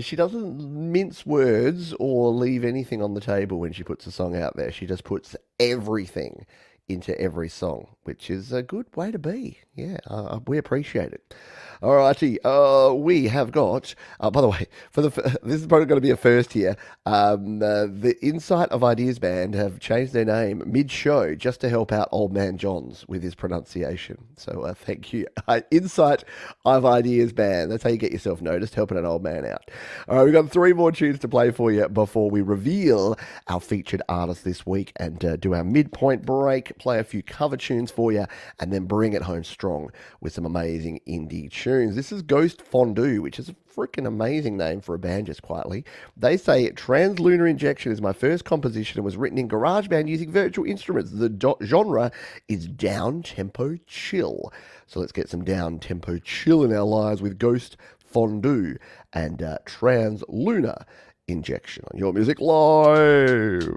She doesn't mince words or leave anything on the table when she puts a song out there. She just puts everything into every song, which is a good way to be. Yeah, we appreciate it. Alrighty, we have got, by the way, this is probably going to be a first here. The Insight of Ideas Band have changed their name mid-show just to help out Old Man Johns with his pronunciation. So thank you. Insight of Ideas Band. That's how you get yourself noticed, helping an old man out. All right, we've got 3 more tunes to play for you before we reveal our featured artist this week and do our midpoint break, play a few cover tunes for you, and then bring it home strong with some amazing indie tunes. This is Ghost Fondue, which is a freaking amazing name for a band, just quietly. They say Translunar Injection is my first composition and was written in GarageBand using virtual instruments. The genre is down-tempo chill. So let's get some down-tempo chill in our lives with Ghost Fondue and Translunar Injection on Your Music Live.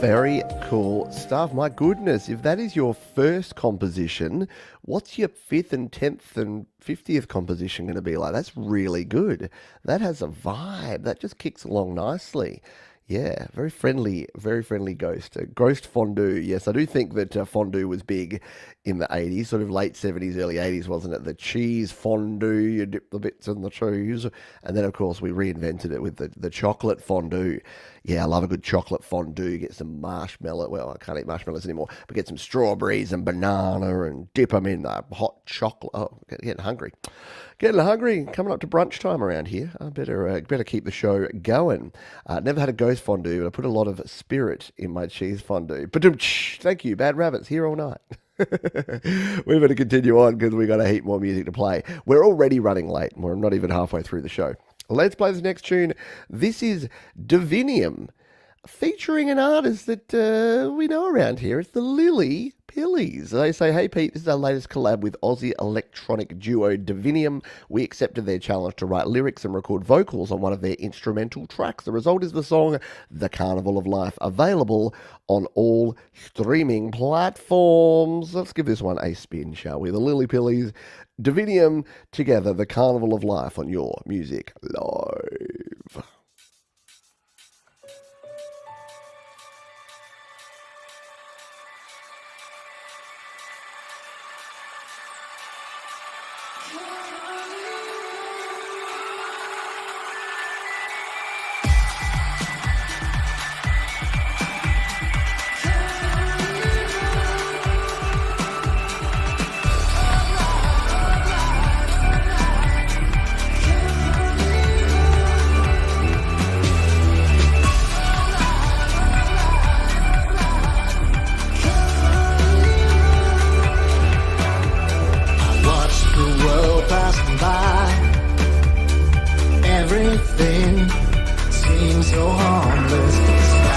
Very cool stuff. My goodness, if that is your first composition, what's your 5th and 10th and 50th composition going to be like? That's really good. That has a vibe. That just kicks along nicely. Yeah, very friendly Ghost. Ghost Fondue. Yes, I do think that fondue was big in the 80s, sort of late 70s, early 80s, wasn't it? The cheese fondue, you dip the bits in the cheese. And then, of course, we reinvented it with the chocolate fondue. Yeah, I love a good chocolate fondue. Get some marshmallow. Well, I can't eat marshmallows anymore, but get some strawberries and banana and dip them in hot chocolate. Oh, getting hungry. Getting hungry. Coming up to brunch time around here. I better keep the show going. Never had a ghost fondue, but I put a lot of spirit in my cheese fondue. But thank you, Bad Rabbits, here all night. We better continue on because we got a heap more music to play. We're already running late and we're not even halfway through the show. Let's play this next tune. This is Divinium, featuring an artist that we know around here. It's the Lily Pillies. They say, hey Pete, this is our latest collab with Aussie electronic duo Divinium. We accepted their challenge to write lyrics and record vocals on one of their instrumental tracks. The result is the song The Carnival of Life, available on all streaming platforms. Let's give this one a spin, shall we? The Lily Pillies, Divinium, together, The Carnival of Life on Your Music Live. Everything seems so harmless.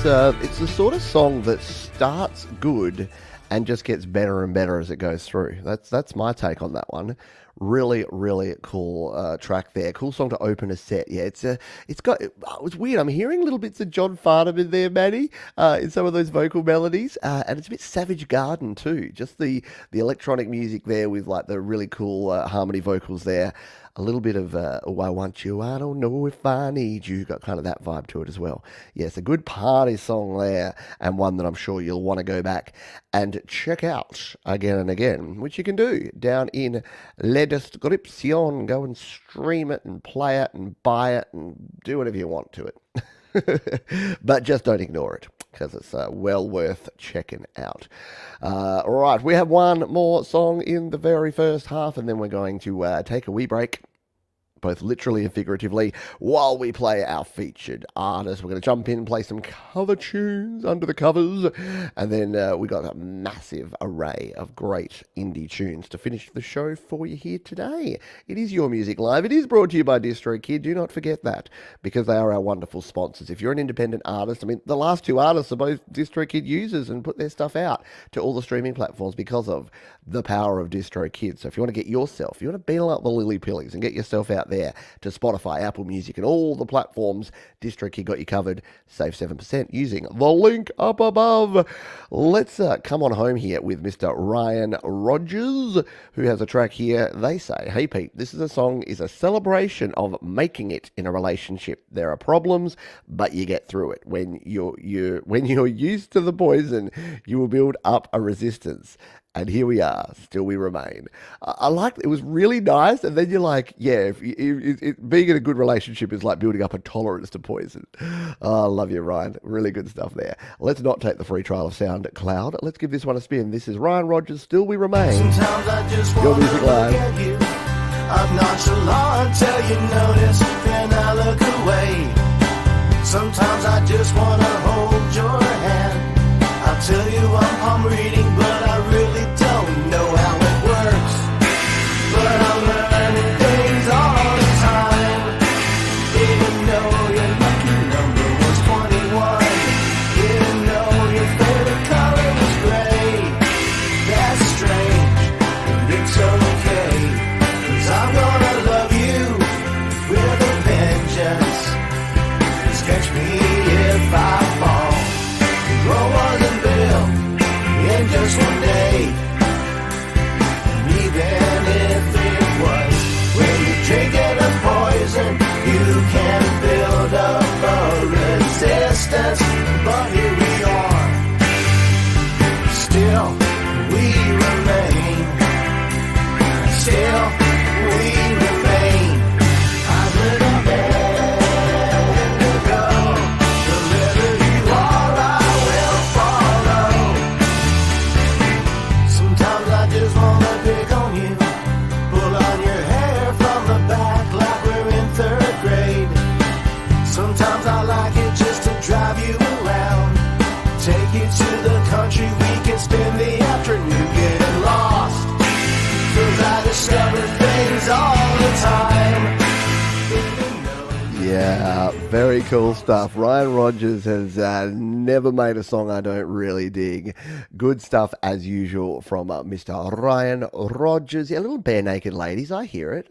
it's the sort of song that starts good and just gets better and better as it goes through. That's my take on that one. Really, really cool track there. Cool song to open a set. Yeah, it's weird. I'm hearing little bits of John Farnham in there, Manny, in some of those vocal melodies, and it's a bit Savage Garden too. Just the electronic music there with like the really cool harmony vocals there. A little bit of Oh, I Want You, I Don't Know If I Need You. Got kind of that vibe to it as well. Yeah, it's a good party song there, and one that I'm sure you'll want to go back and check out again and again, which you can do down in La Description. Go and stream it and play it and buy it and do whatever you want to it. But just don't ignore it, because it's well worth checking out. All right, we have one more song in the very first half, and then we're going to take a wee break, both literally and figuratively, while we play our featured artist. We're going to jump in and play some cover tunes under the covers, and then we got a massive array of great indie tunes to finish the show for you here today. It is Your Music Live. It is brought to you by DistroKid. Do not forget that, because they are our wonderful sponsors. If you're an independent artist, I mean, the last two artists are both DistroKid users and put their stuff out to all the streaming platforms because of the power of DistroKid. So if you want to get yourself, you want to bail out the lily pillies and get yourself out there to Spotify, Apple Music, and all the platforms, DistroKid got you covered. Save 7% using the link up above. Let's come on home here with Mr. Ryan Rogers, who has a track here. They say, hey Pete, this is a song is a celebration of making it in a relationship. There are problems, but you get through it. When you're used to the poison, you will build up a resistance. And here we are, still we remain. I like it. Was really nice. And then you're like, yeah, being in a good relationship is like building up a tolerance to poison. Oh, I love you, Ryan. Really good stuff there. Let's not take the free trial of SoundCloud. Let's give this one a spin. This is Ryan Rogers, Still We Remain. Sometimes I just Your want Music to Live. look at you. I'm nonchalant till you notice, then I look away. Sometimes I just want to hold your hand. I'll tell you I'm palm reading, but I really don't know how it works. But I'm learning things all the time. Didn't know your lucky number was 21. Didn't know your favorite color was gray. That's strange, but it's okay. 'Cause I'm gonna love you with a vengeance. Catch me if I fall. Rome wasn't built in just one day. And even if it was, when you're drinking a poison, you can build up a resistance. But here we are, still we remain. Still we remain. I'm gonna let you go. Wherever you are, I will follow. Sometimes I just wanna pick on you, pull on your hair from the back like we're in 3rd grade. Sometimes I like it just to drive you around, take you to the country, we can spend the afternoon getting lost. 'Cause I discover things all the time. Yeah, very cool stuff. Ryan Rogers has never made a song I don't really dig. Good stuff as usual from Mr. Ryan Rogers. Yeah, little bare naked ladies. I hear it.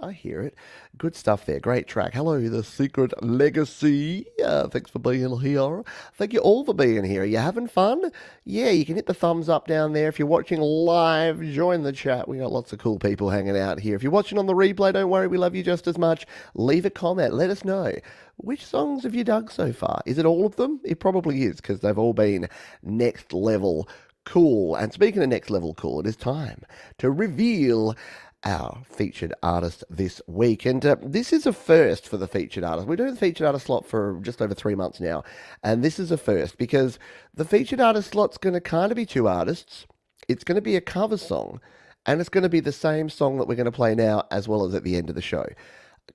Good stuff there. Great track. Hello, The Secret Legacy. Thanks for being here. Thank you all for being here. Are you having fun? Yeah, you can hit the thumbs up down there. If you're watching live, join the chat. We got lots of cool people hanging out here. If you're watching on the replay, don't worry. We love you just as much. Leave a comment. Let us know. Which songs have you dug so far? Is it all of them? It probably is, because they've all been next level cool. And speaking of next level cool, it is time to reveal our featured artist this week. And this is a first for the featured artist. We're doing the featured artist slot for just over 3 months now. And this is a first because the featured artist slot's going to kind of be 2 artists. It's going to be a cover song. And it's going to be the same song that we're going to play now as well as at the end of the show.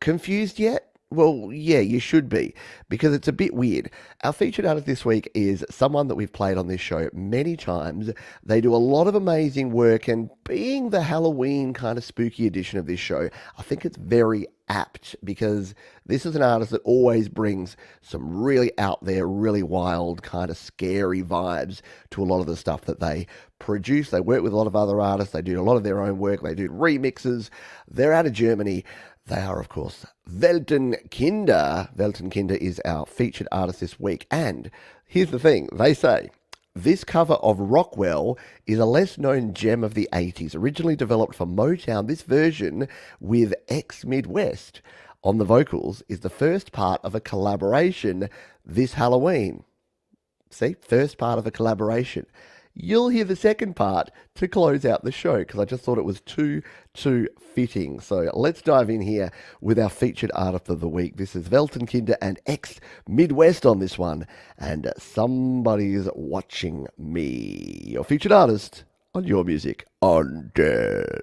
Confused yet? Well, yeah, you should be, because it's a bit weird. Our featured artist this week is someone that we've played on this show many times. They do a lot of amazing work, and being the Halloween kind of spooky edition of this show, I think it's very apt, because this is an artist that always brings some really out there, really wild, kind of scary vibes to a lot of the stuff that they produce. They work with a lot of other artists. They do a lot of their own work. They do remixes. They're out of Germany. They are, of course, Weltenkinder. Weltenkinder is our featured artist this week. And here's the thing. They say, this cover of Rockwell is a less-known gem of the 80s. Originally developed for Motown, this version with ex-Midwest on the vocals is the first part of a collaboration this Halloween. See? First part of a collaboration. You'll hear the second part to close out the show, because I just thought it was too fitting. So let's dive in here with our featured artist of the week. This is Weltenkinder and ex-Midwest on this one. And Somebody's Watching Me. Your featured artist on Your Music Undead.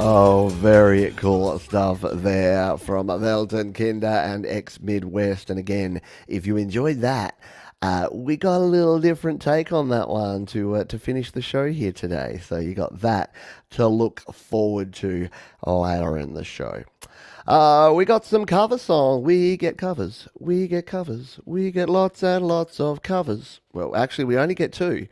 Oh, very cool stuff there from Weltenkinder and ex-Midwest. And again, if you enjoyed that, we got a little different take on that one to finish the show here today. So you got that to look forward to later in the show. We got some cover songs. We get covers. We get covers. We get lots and lots of covers. Well, actually, we only get two.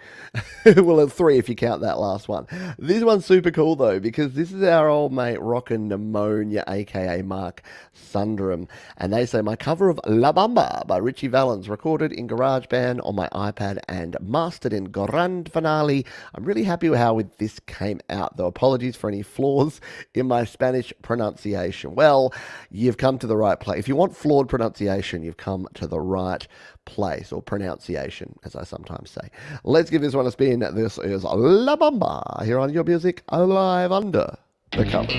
We'll have three if you count that last one. This one's super cool, though, because this is our old mate Rockin' Pneumonia, a.k.a. Mark Sundram. And they say, my cover of La Bamba by Richie Valens, recorded in GarageBand on my iPad and mastered in Grand Finale. I'm really happy with how this came out, though. Apologies for any flaws in my Spanish pronunciation. Well, you've come to the right place. If you want flawed pronunciation, you've come to the right place, or pronunciation, as I sometimes say. Let's give this one a spin. This is La Bamba here on Your Music Alive Under the Covers.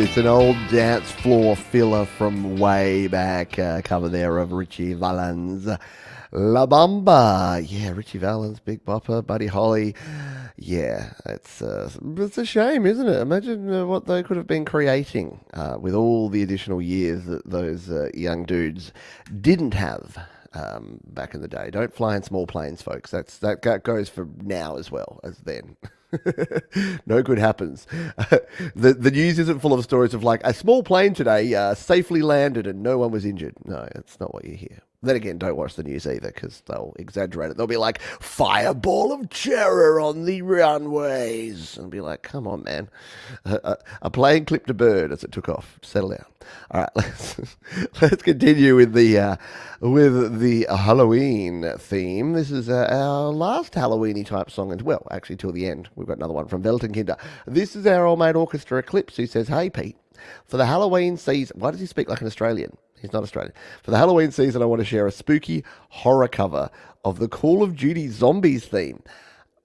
It's an old dance floor filler from way back. Cover there of Richie Valens. La Bamba. Yeah, Richie Valens, Big Bopper, Buddy Holly. Yeah, it's a shame, isn't it? Imagine what they could have been creating with all the additional years that those young dudes didn't have back in the day. Don't fly in small planes, folks. That goes for now as well as then. No good happens. The news isn't full of stories of like a small plane today safely landed and no one was injured. No, that's not what you hear. Then again, don't watch the news either because they'll exaggerate it. They'll be like, fireball of terror on the runways. And be like, come on, man. A plane clipped a bird as it took off. Settle down. All right, let's continue with the Halloween theme. This is our last Halloween-y type song. And, well, actually, till the end. We've got another one from Weltenkinder. This is our old mate Orchestra Eclipse who says, hey, Pete, for the Halloween season... Why does he speak like an Australian? He's not Australian. For the Halloween season, I want to share a spooky horror cover of the Call of Duty Zombies theme.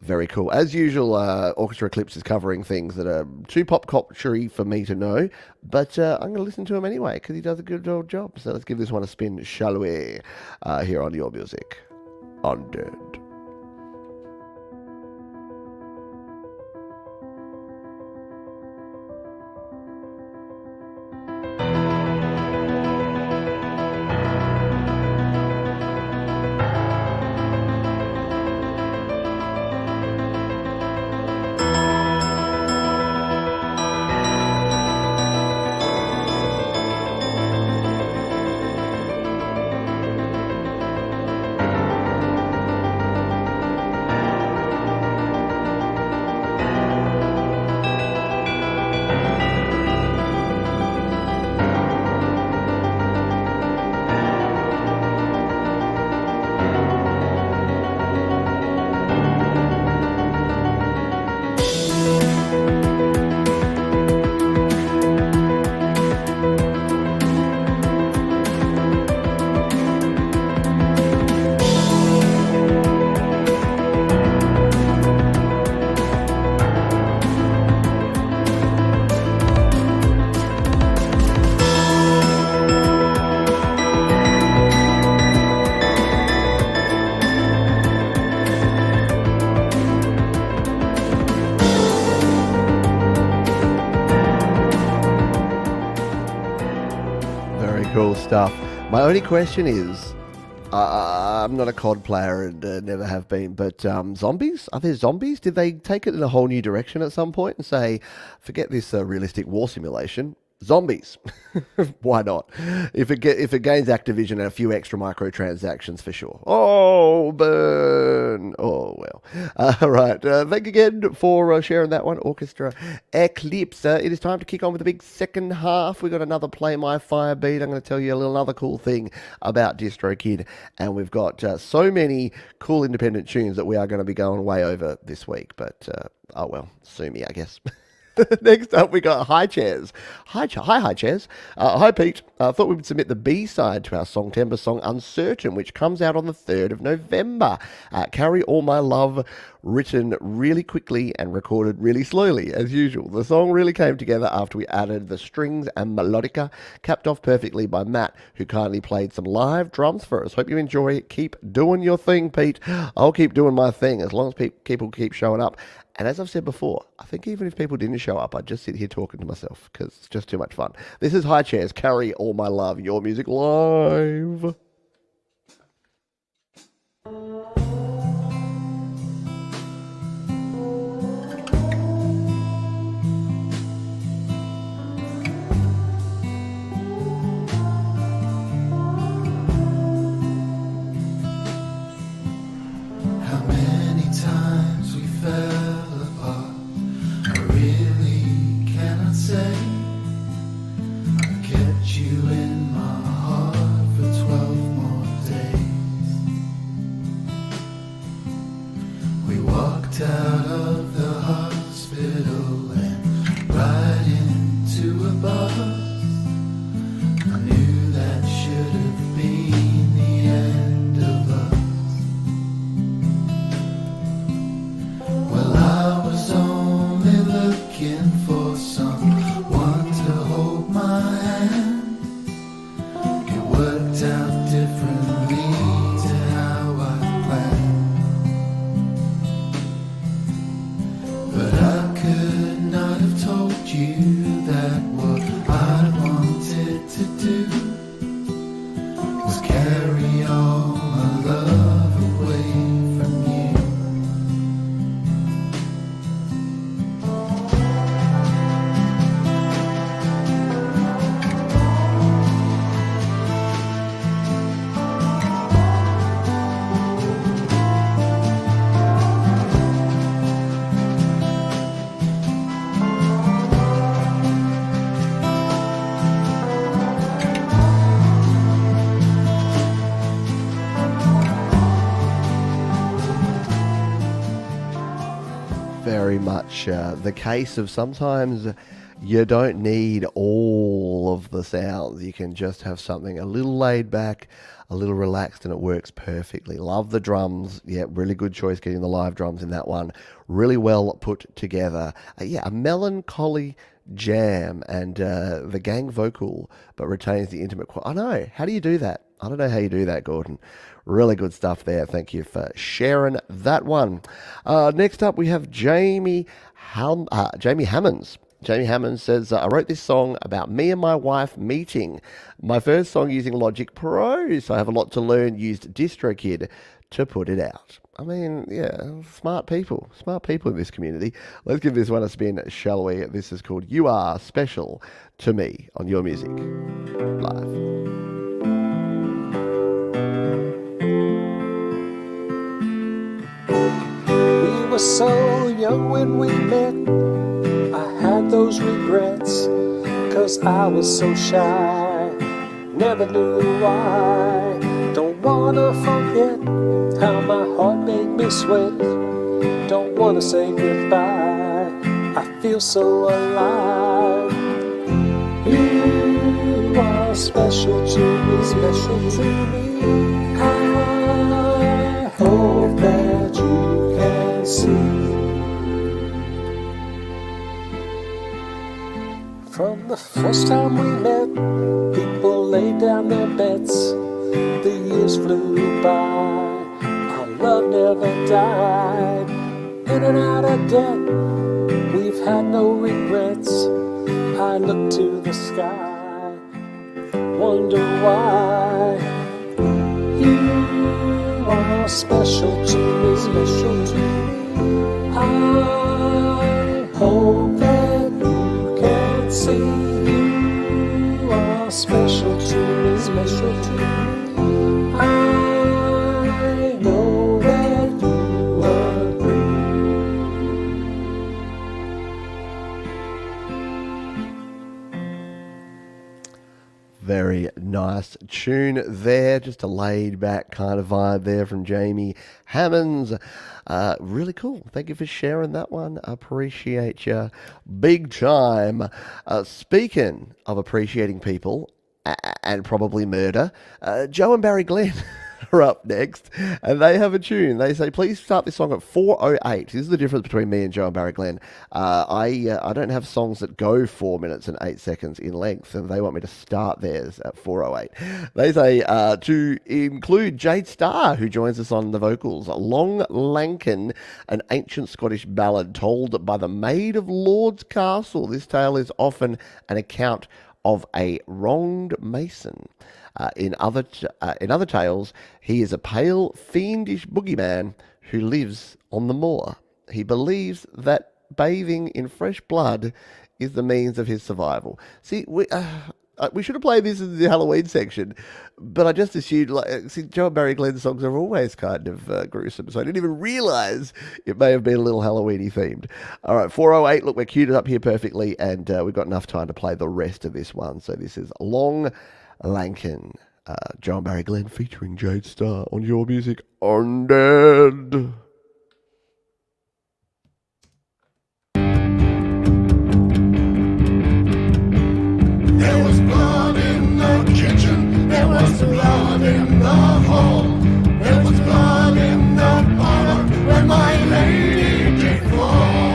Very cool. As usual, Orchestra Eclipse is covering things that are too pop culture-y for me to know, but I'm going to listen to him anyway because he does a good old job. So let's give this one a spin, shall we? Here on Your Music. Undead. Stuff. My only question is, I'm not a COD player and never have been, but zombies? Are there zombies? Did they take it in a whole new direction at some point and say, forget this realistic war simulation? Zombies. Why not? If it gains Activision and a few extra microtransactions for sure. Oh, burn. Oh, well. All right. Thank you again for sharing that one, Orchestra Eclipse. It is time to kick on with the big second half. We've got another Play My Fire beat. I'm going to tell you another cool thing about DistroKid. And we've got so many cool independent tunes that we are going to be going way over this week. But, oh well, sue me, I guess. Next up, we got High Chairs. Hi, High Chairs. Hi, Pete. I thought we would submit the B-side to our Songtember song Uncertain, which comes out on the 3rd of November. Carry All My Love, written really quickly and recorded really slowly, as usual. The song really came together after we added the strings and melodica, capped off perfectly by Matt, who kindly played some live drums for us. Hope you enjoy it. Keep doing your thing, Pete. I'll keep doing my thing as long as people keep showing up. And as I've said before, I think even if people didn't show up, I'd just sit here talking to myself because it's just too much fun. This is High Chairs, Carry All My Love, Your Music Live. How many times we fell apart, I really cannot say. I kept you in my heart for 12 do was carry all my love away from you. Very much the case of sometimes you don't need all of the sounds. You can just have something a little laid back, a little relaxed, and it works perfectly. Love the drums. Yeah, really good choice getting the live drums in that one. Really well put together. A melancholy jam, and the gang vocal, but retains the intimate quality. I know. How do you do that? I don't know how you do that, Gordon. Really good stuff there. Thank you for sharing that one. Next up, we have Jamie Hammonds. Jamie Hammonds says, I wrote this song about me and my wife meeting. My first song using Logic Pro, so I have a lot to learn. Used DistroKid to put it out. I mean, yeah, smart people in this community. Let's give this one a spin, shall we? This is called You Are Special to Me on Your Music Live. We were so young when we met. I had those regrets, 'cause I was so shy, never knew why. Don't wanna forget how my heart made me sweat. Don't wanna say goodbye, I feel so alive. You are special to me, special to me. I hope that you can see. From the first time we met, people laid down their bets. The years flew by, our love never died. In and out of debt, we've had no regrets. I look to the sky, wonder why. You are special to me, special to me. I hope that you can see. You are special to me, special to me. I know that you agree. Very nice tune there, just a laid back kind of vibe there from Jamie Hammonds. Really cool. Thank you for sharing that one. Appreciate you big time. Speaking of appreciating people and probably murder, Joe and Barry Glenn are up next, and they have a tune. They say, please start this song at 4:08. This is the difference between me and Joe and Barry Glenn. I don't have songs that go 4 minutes and 8 seconds in length, and they want me to start theirs at 4:08. They say to include Jade Starr, who joins us on the vocals. Long Lankan, an ancient Scottish ballad told by the Maid of Lord's Castle. This tale is often an account of a wronged mason. In other tales, he is a pale, fiendish boogeyman who lives on the moor. He believes that bathing in fresh blood is the means of his survival. See, we should have played this in the Halloween section, but I just assumed, Joe and Barry Glenn songs are always kind of gruesome, so I didn't even realise it may have been a little Halloween-y themed. All right, 4:08, look, we're queued up here perfectly, and we've got enough time to play the rest of this one. So this is Long Lankan, Joe and Barry Glenn featuring Jade Starr on Your Music Undead. There was blood in the kitchen, there was blood in the hall, there was blood in the parlor when my lady did fall.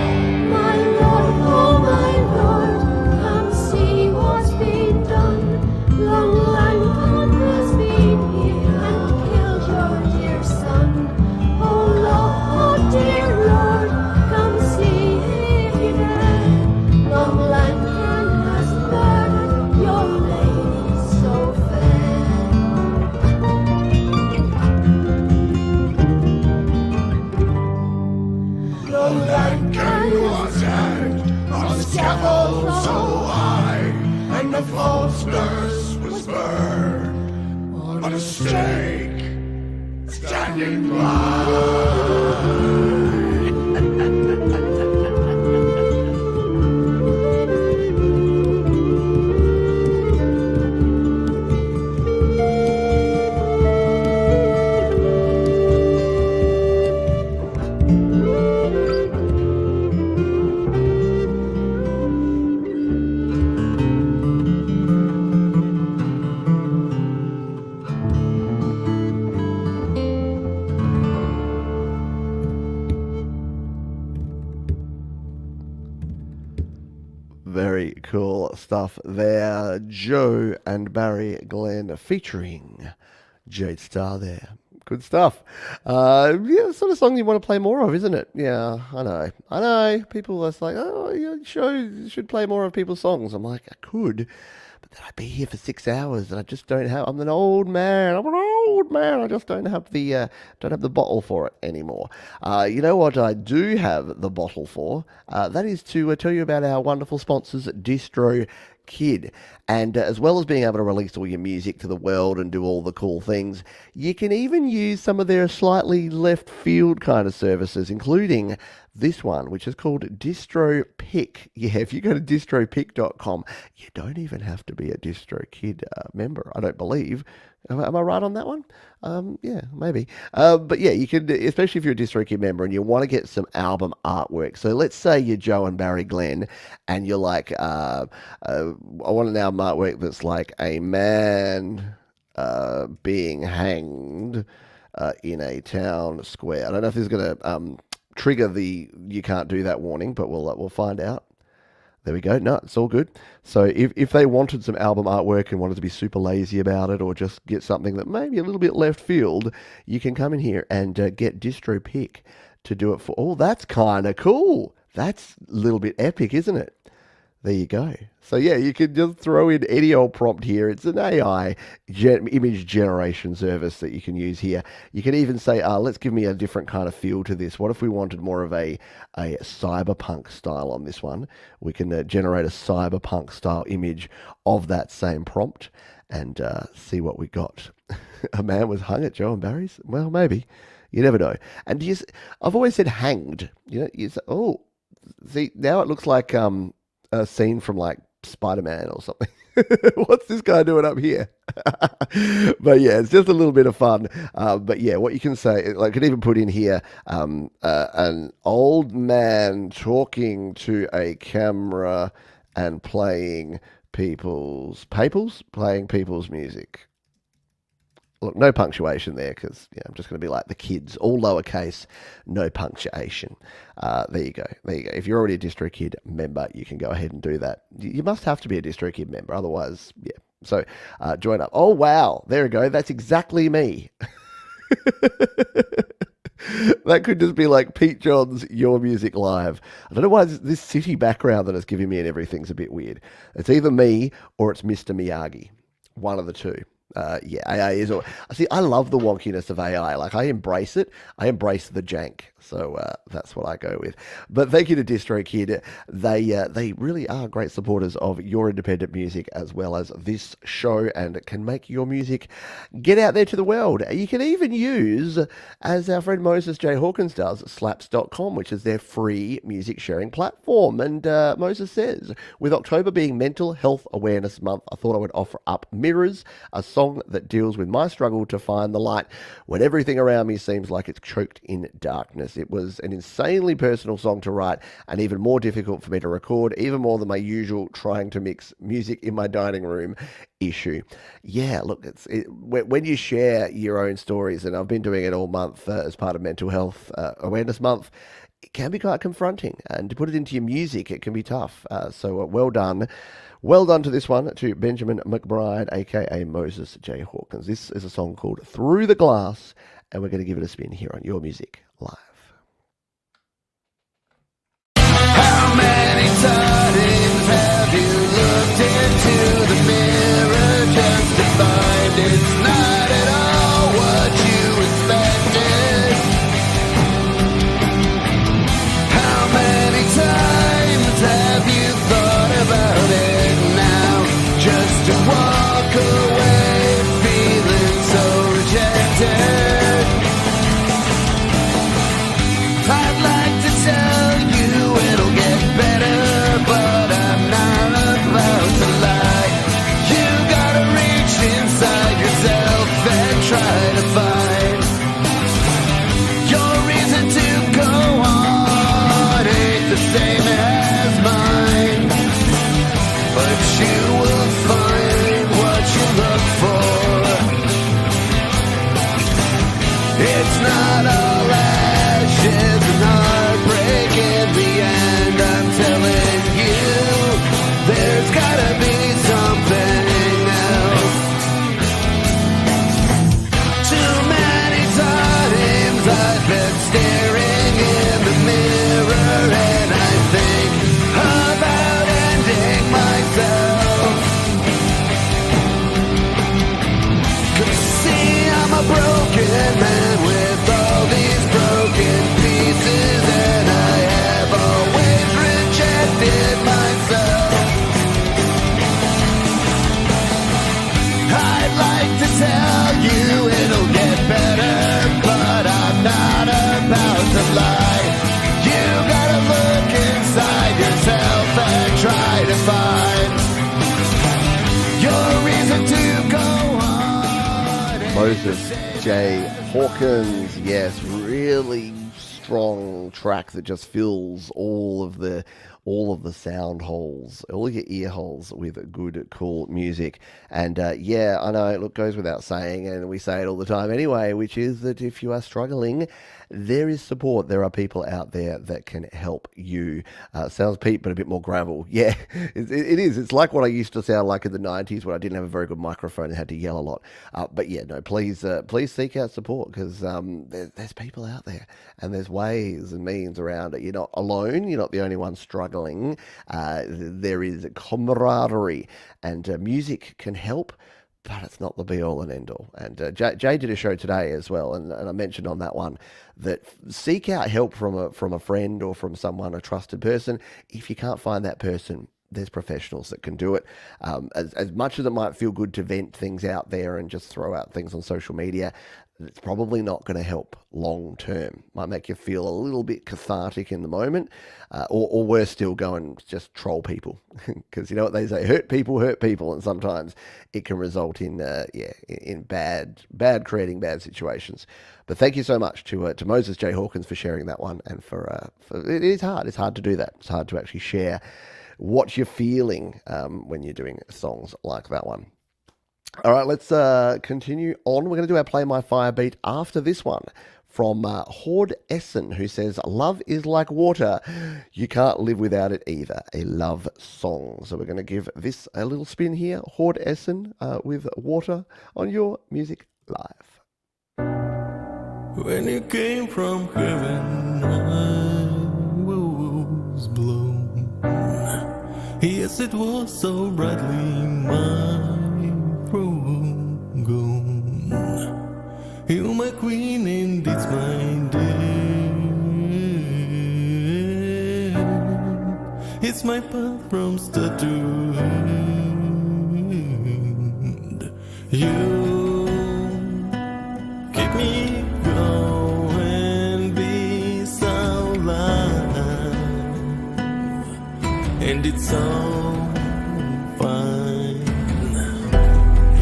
My Lord, oh my Lord, come see what's been done. Long Lankan has been here and killed your dear son. Oh Lord, oh dear Lord, come see if you can. Long Lankan has murdered your lady's son. Very cool stuff there. Joe and Barry Glenn featuring Jade Star there. Good stuff. Yeah, sort of song you want to play more of, isn't it? Yeah, I know. People are like, oh, your show should play more of people's songs. I'm like, I could, but then I'd be here for 6 hours, and I just don't have. I'm an old man. I just don't have the bottle for it anymore. You know what I do have the bottle for? That is to tell you about our wonderful sponsors, DistroKid. And as well as being able to release all your music to the world and do all the cool things, you can even use some of their slightly left field kind of services, including this one, which is called DistroPick. Yeah, if you go to distropick.com, you don't even have to be a DistroKid member, I don't believe. Am I right on that one? Yeah, maybe. But yeah, you can, especially if you're a DistroKid member and you want to get some album artwork. So let's say you're Joe and Barry Glenn and you're like, I want an album artwork that's like a man being hanged in a town square. I don't know if this is going to trigger the you can't do that warning, but we'll find out. There we go. No, it's all good. So if they wanted some album artwork and wanted to be super lazy about it or just get something that maybe a little bit left field, you can come in here and get DistroPick to do it for. Oh, that's kind of cool. That's a little bit epic, isn't it? There you go. So yeah, you can just throw in any old prompt here. It's an AI image generation service that you can use here. You can even say, let's give me a different kind of feel to this. What if we wanted more of a cyberpunk style on this one? We can generate a cyberpunk style image of that same prompt and see what we got. A man was hung at Joe and Barry's? Well, maybe. You never know. And I've always said hanged. You know, see, now it looks like a scene from like Spider-Man or something. What's this guy doing up here? But yeah, it's just a little bit of fun. But yeah, what you can say, I could even put in here an old man talking to a camera and playing people's music. Look, no punctuation there because I'm just going to be like the kids, all lowercase, no punctuation. There you go. If you're already a DistroKid member, you can go ahead and do that. You must have to be a DistroKid member, otherwise, yeah. So join up. Oh, wow. There we go. That's exactly me. That could just be like Pete John's Your Music Live. I don't know why this city background that it's giving me and everything's a bit weird. It's either me or it's Mr. Miyagi. One of the two. Yeah, AI is. See, I love the wonkiness of AI. Like, I embrace it. I embrace the jank. So that's what I go with. But thank you to DistroKid. They really are great supporters of your independent music as well as this show, and can make your music get out there to the world. You can even use, as our friend Moses J. Hawkins does, slaps.com, which is their free music sharing platform. And Moses says, with October being Mental Health Awareness Month, I thought I would offer up Mirrors, a song that deals with my struggle to find the light when everything around me seems like it's choked in darkness. It was an insanely personal song to write and even more difficult for me to record, even more than my usual trying to mix music in my dining room issue. Yeah, look, when you share your own stories, and I've been doing it all month as part of Mental Health Awareness Month, it can be quite confronting, and to put it into your music, it can be tough. So well done. Well done to this one, to Benjamin McBride, aka Moses J. Hawkins. This is a song called Through the Glass, and we're going to give it a spin here on Your Music Live. How many times have you looked into the mirror just to find it's not at all what you expected? How many times have you thought about it now just to walk away feeling so rejected? Moses J. Hawkins. Yes, really strong track that just fills all of the sound holes, all your ear holes with good, cool music. And yeah, I know, look, goes without saying, and we say it all the time anyway, which is that if you are struggling, there is support. There are people out there that can help you. Sounds Pete, but a bit more gravel. Yeah, it is. It's like what I used to sound like in the 90s when I didn't have a very good microphone and had to yell a lot. But yeah, no, please seek out support, because there's people out there and there's ways and means around it. You're not alone. You're not the only one struggling. There is camaraderie, and music can help, but it's not the be-all and end-all. And Jay did a show today as well, and I mentioned on that one that seek out help from a friend or from someone, a trusted person. If you can't find that person, there's professionals that can do it. As much as it might feel good to vent things out there and just throw out things on social media, it's probably not going to help long term. Might make you feel a little bit cathartic in the moment, or worse still, go and just troll people, because you know what they say, hurt people, and sometimes it can result in bad creating bad situations. But thank you so much to Moses J. Hawkins for sharing that one, and for it is hard. It's hard to do that. It's hard to actually share what you're feeling when you're doing songs like that one. All right, let's continue on. We're going to do our Play My Fire beat after this one from Horde Essen, who says, "Love is like water. You can't live without it either. A love song." So we're going to give this a little spin here. Horde Essen with Water on your Music Live. When you came from heaven, I was blown. Yes, it was so brightly my throne gone. You my queen, and it's my day. It's my path from start to end. You keep me going, be so light, and it's so fine.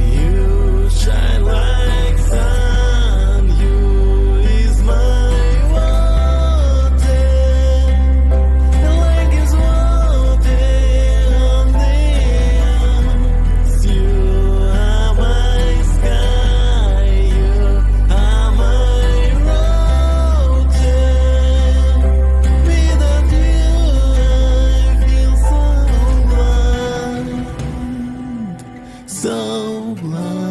You shine like sun, you is my water, like is water on the earth. You are my sky, you are my water. Without you I feel so blind.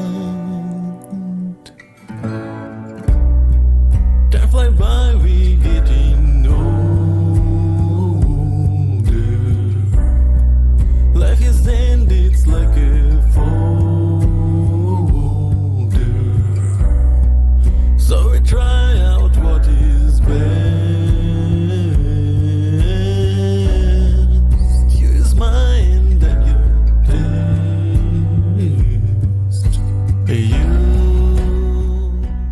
Time fly by, we getting older. Life is end, it's like a folder. So we try out what is best. You is mine, then you taste. You.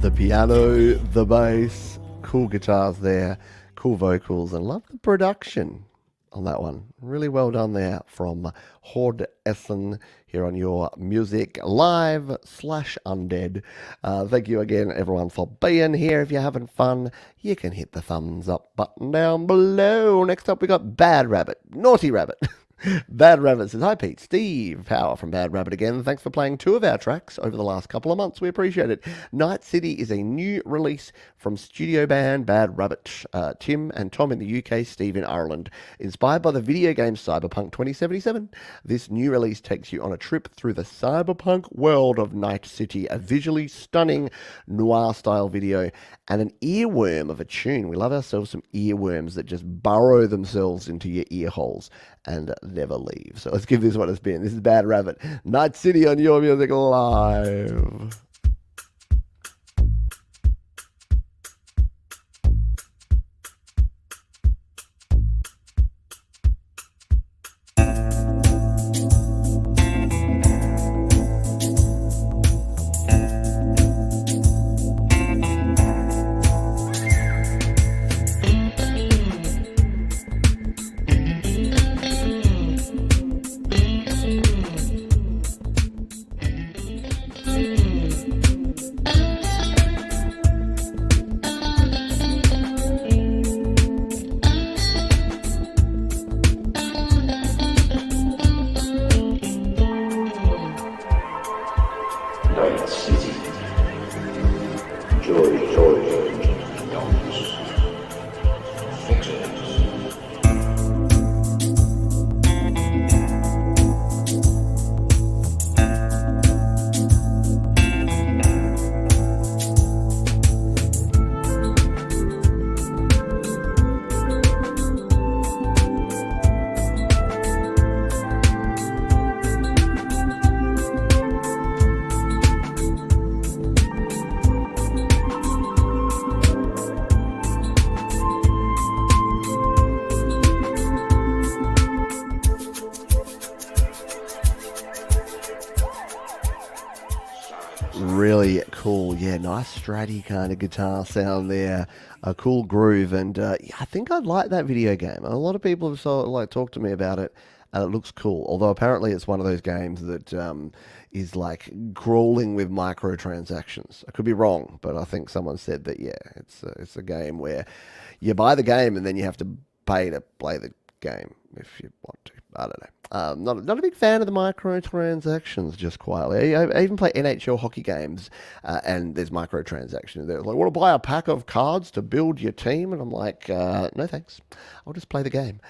The piano, the bass, cool guitars there, cool vocals, and love the production on that one. Really well done there from Horde Essen here on your Music Live /Undead. Thank you again, everyone, for being here. If you're having fun, you can hit the thumbs up button down below. Next up, we got Bad Rabbit, Naughty Rabbit. Bad Rabbit says, "Hi Pete, Steve Power from Bad Rabbit again. Thanks for playing 2 of our tracks over the last couple of months. We appreciate it. Night City is a new release from studio band Bad Rabbit, Tim and Tom in the UK, Steve in Ireland. Inspired by the video game Cyberpunk 2077, this new release takes you on a trip through the cyberpunk world of Night City, a visually stunning noir-style video and an earworm of a tune. We love ourselves some earworms that just burrow themselves into your ear holes and never leave. So let's give this one a spin. This is Bad Rabbit, Night City on your Music Live." White City. Joy, darkness, foxes. Really cool, yeah, nice stratty kind of guitar sound there, a cool groove, and yeah, I think I'd like that video game. A lot of people have talked to me about it, and it looks cool. Although apparently it's one of those games that is like crawling with microtransactions. I could be wrong, but I think someone said that yeah, it's a game where you buy the game and then you have to pay to play the game if you want to. I don't know. Not a big fan of the microtransactions, just quietly. I even play NHL hockey games, and there's microtransactions. They're like, want to buy a pack of cards to build your team? And I'm like, no thanks. I'll just play the game.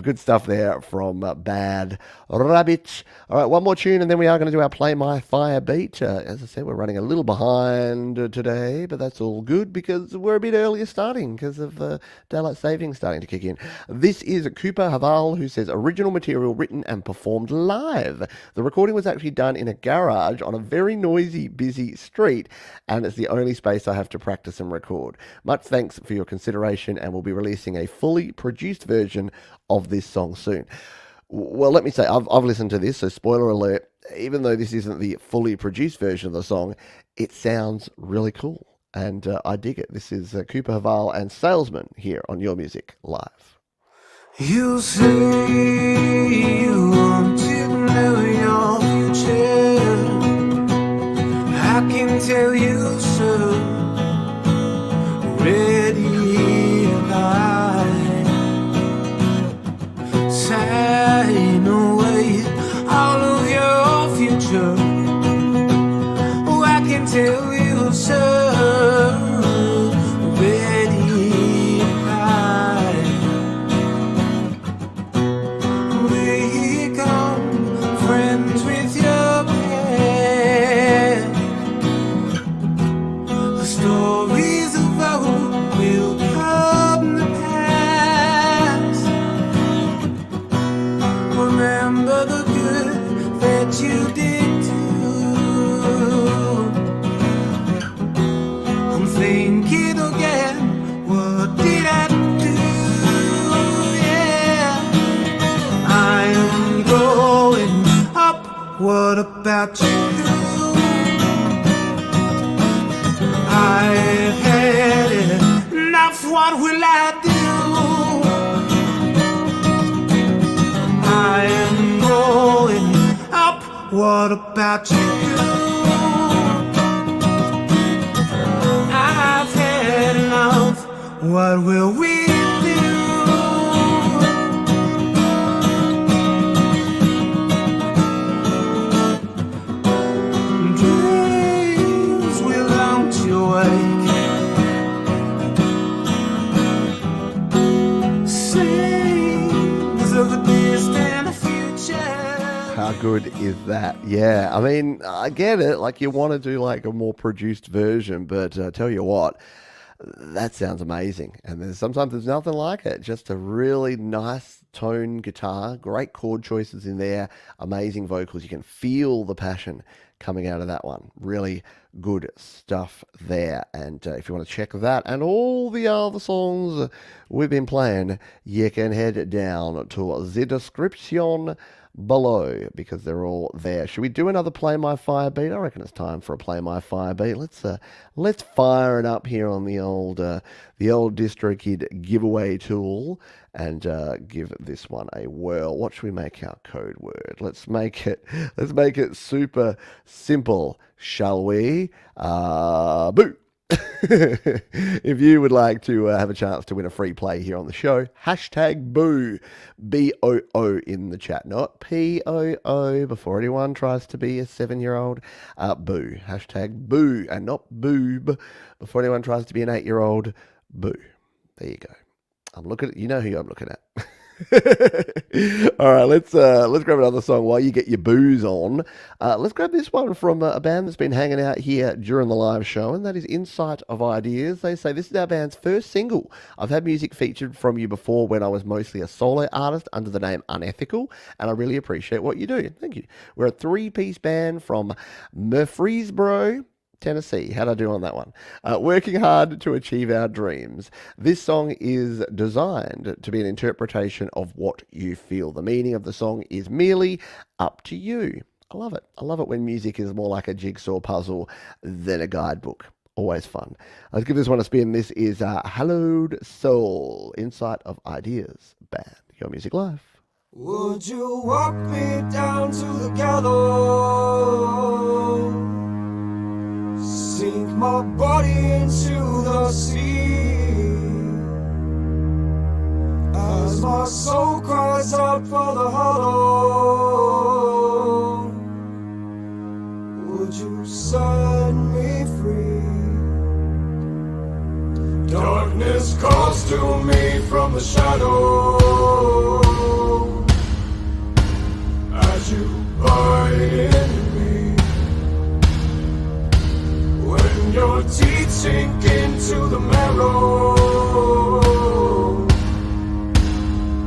Good stuff there from Bad Rabbit. All right, one more tune, and then we are going to do our Play My Fire beat. As I said, we're running a little behind today, but that's all good because we're a bit earlier starting because of daylight savings starting to kick in. This is Cooper Haval, who says, original material written and performed live. The recording was actually done in a garage on a very noisy, busy street, and it's the only space I have to practice and record. Much thanks for your consideration, and we'll be releasing a fully produced version of this song soon. Well, let me say, I've listened to this, so spoiler alert, even though this isn't the fully produced version of the song, it sounds really cool, and I dig it. This is Cooper Haval and Salesman here on Your Music Live. You say you want to know your future. I can tell you so. Ready to lie. Sign away all of your future. Oh, I can tell you so. What about you? I've had enough, what will I do? I am going up, what about you? I've had enough, what will we do? How good is that? Yeah, I mean, I get it. Like, you want to do like a more produced version, but tell you what, that sounds amazing. And sometimes there's nothing like it. Just a really nice tone guitar, great chord choices in there, amazing vocals. You can feel the passion coming out of that one. Really good stuff there. And if you want to check that and all the other songs we've been playing, you can head down to the description below because they're all there. Should we do another Play My Fire beat? I reckon it's time for a Play My Fire beat. Let's fire it up here on the old DistroKid giveaway tool and give this one a whirl. What should we make our code word? Let's make it super simple, shall we? Boo. If you would like to have a chance to win a free play here on the show, hashtag boo, B-O-O in the chat, not P-O-O before anyone tries to be a 7-year-old. Boo, hashtag boo, and not boob before anyone tries to be an 8-year-old. Boo. There you go. I'm looking at, you know who I'm looking at. All right, let's grab another song while you get your booze on. Let's grab this one from a band that's been hanging out here during the live show, and that is Insight of Ideas. They say this is our band's first single. I've had music featured from you before when I was mostly a solo artist under the name Unethical, and I really appreciate what you do. Thank you. We're a 3-piece band from Murfreesboro, Tennessee. How'd I do on that one? Working hard to achieve our dreams. This song is designed to be an interpretation of what you feel. The meaning of the song is merely up to you. I love it. I love it when music is more like a jigsaw puzzle than a guidebook. Always fun. Let's give this one a spin. This is Hallowed Soul, Insight of Ideas band. Your Music Live. Would you walk me down to the gallows? Sink my body into the sea as my soul cries out for the hollow. Would you set me free? Darkness calls to me from the shadow as you bite into me. When your teeth sink into the marrow,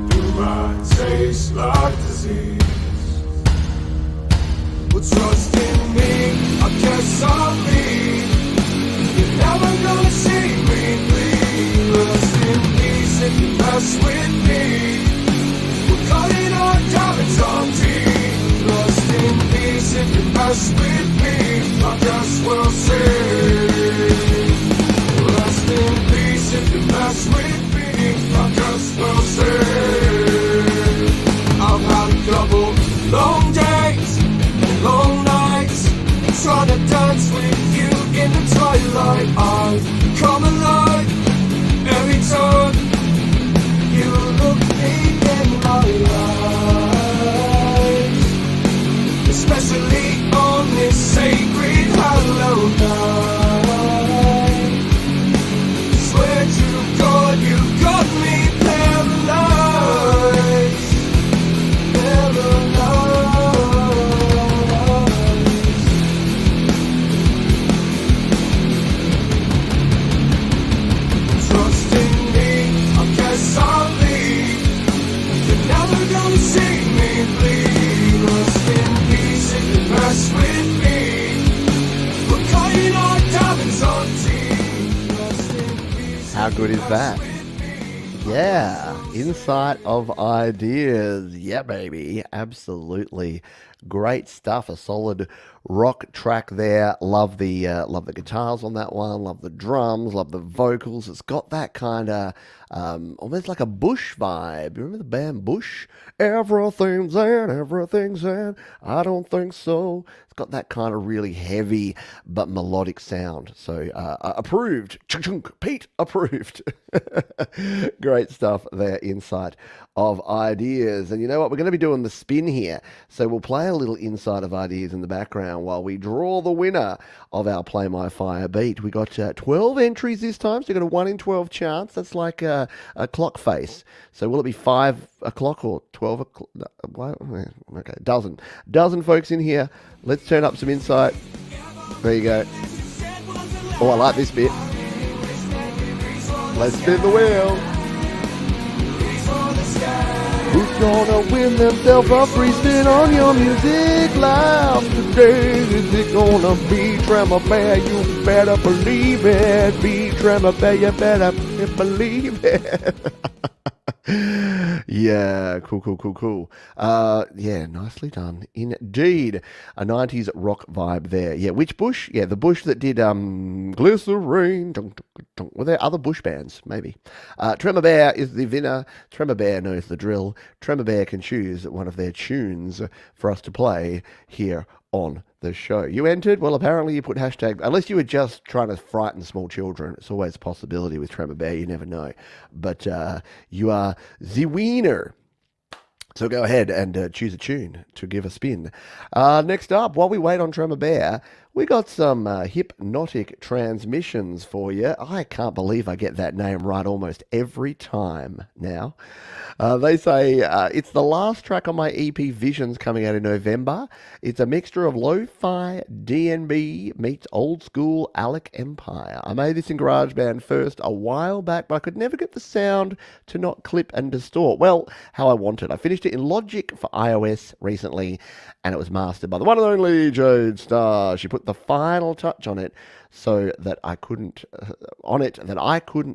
do I taste like disease? Well, trust in me, I guess I'll leave. You're never gonna see me bleed. Rest in peace if you mess with me. We're cutting our diamonds on teeth. Rest in peace if you mess with me. I guess we'll see. Rest in peace if you mess with me. I guess we'll see. I've had a couple long days and long nights trying to dance with you in the twilight. I come alive every time you look me in my eyes, especially on this sacred hollow night. Swear to God you got me paralyzed, Trust in me, I guess I'll leave. You're never gonna see me bleed. Rest in peace if you mess with me. We're cutting our diamonds on teeth. Rest in peace. How good is that? Yeah, Insight of Ideas. Yeah, baby. Absolutely. Great stuff. A solid rock track there. Love the guitars on that one. Love the drums. Love the vocals. It's got that kind of almost like a Bush vibe. You remember the band Bush? Everything's in. I don't think so. It's got that kind of really heavy but melodic sound. So approved. Chunk, Pete approved. Great stuff there. Insight of Ideas. And you know what? We're going to be doing the spin here. So we'll play a little Insight of Ideas in the background while we draw the winner of our Play My Fire beat. We got 12 entries this time, so you've got a 1 in 12 chance. That's like a clock face. So will it be 5 o'clock or 12 o'clock? Okay, dozen folks in here. Let's turn up some insight. There you go. Oh, I like this bit. Let's spin the wheel. Who's gonna win themselves a free spin on your music live today? Is it gonna be Tremor Bear? You better believe it. Be Tremor Bear, you better believe it. Yeah, cool. Yeah, nicely done. Indeed. A 90s rock vibe there. Yeah, which Bush? Yeah, the Bush that did Glycerine. Were there other bush bands? Maybe. Tremor Bear is the winner. Tremor Bear knows the drill. Tremor Bear can choose one of their tunes for us to play here on the show. You entered? Well, apparently you put hashtag, unless you were just trying to frighten small children. It's always a possibility with Tremor Bear. You never know. But you are the winner. So go ahead and choose a tune to give a spin. Next up, while we wait on Tremor Bear, we got some Hypnotic Transmissions for you. I can't believe I get that name right almost every time now. They say it's the last track on my EP Visions coming out in November. It's a mixture of lo-fi DNB meets old school Alec Empire. I made this in GarageBand first a while back, but I could never get the sound to not clip and distort. Well, how I wanted. I finished it in Logic for iOS recently, and it was mastered by the one and only Jade Starr. She put the final touch on it so that I couldn't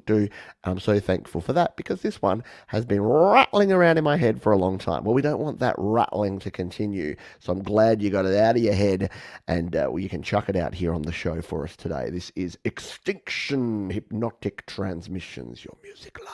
do. I'm so thankful for that, because this one has been rattling around in my head for a long time. Well, we don't want that rattling to continue, so I'm glad you got it out of your head, and you can chuck it out here on the show for us today. This is Extinction Hypnotic Transmissions, your music live.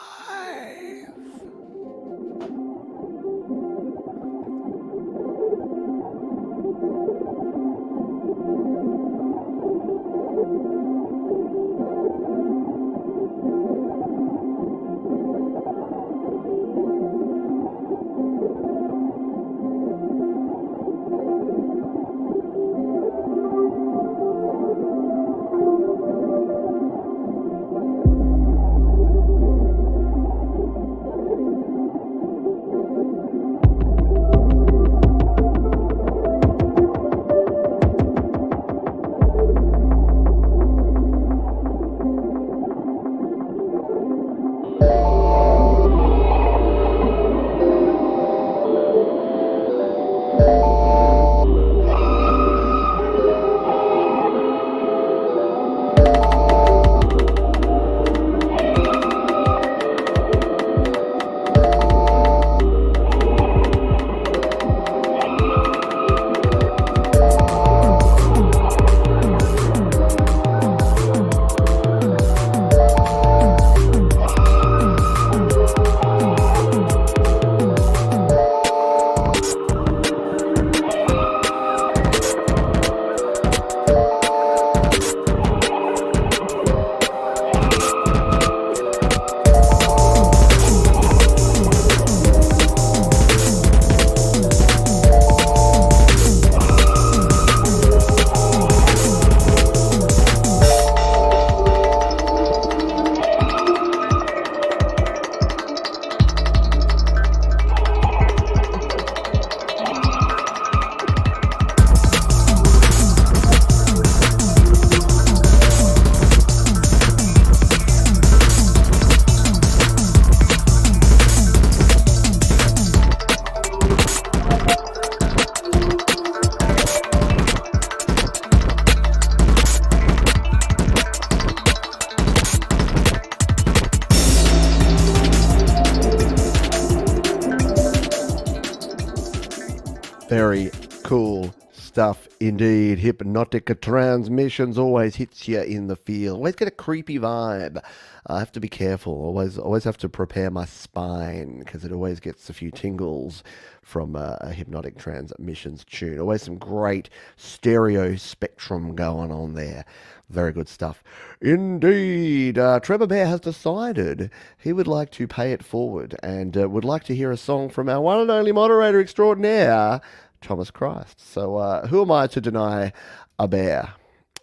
Very cool stuff indeed. Hypnotic Transmissions always hits you in the feel. Always get a creepy vibe. I have to be careful. Always have to prepare my spine, because it always gets a few tingles from a Hypnotic Transmissions tune. Always some great stereo spectrum going on there. Very good stuff. Indeed. Trevor Bear has decided he would like to pay it forward and would like to hear a song from our one and only moderator extraordinaire, Thomas Christ. So who am I to deny a bear?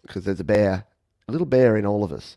Because there's a little bear in all of us.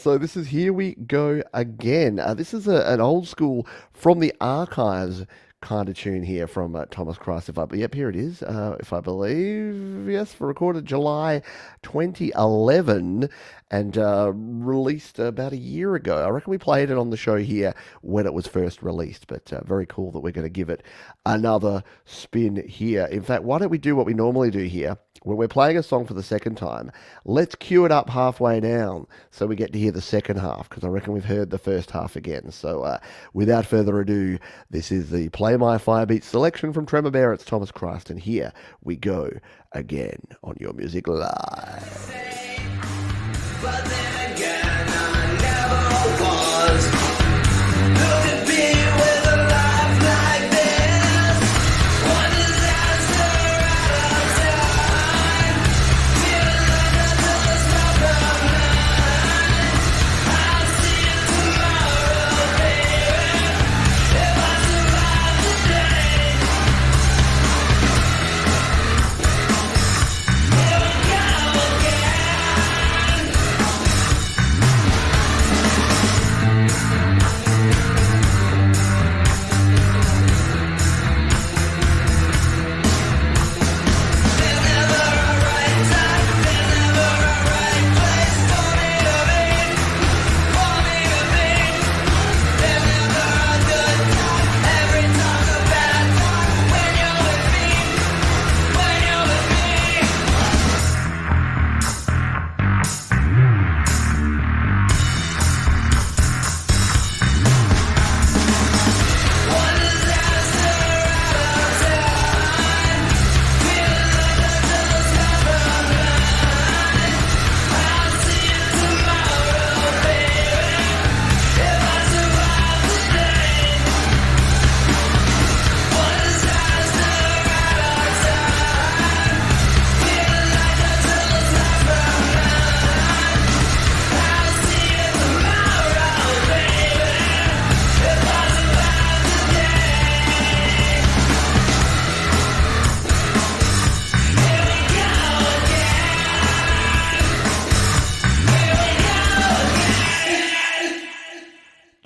So this is Here We Go Again. This is an old school from the archives kind of tune here from Thomas Christ. Yep, here it is. If I believe, yes, recorded July 2011 and released about a year ago. I reckon we played it on the show here when it was first released, but very cool that we're going to give it another spin here. In fact, why don't we do what we normally do here? When we're playing a song for the second time, let's cue it up halfway down so we get to hear the second half, because I reckon we've heard the first half again. So without further ado, this is the Play My Firebeat selection from Tremor Bear. It's Thomas Christ, and here we go again on Your Music Live. But then again,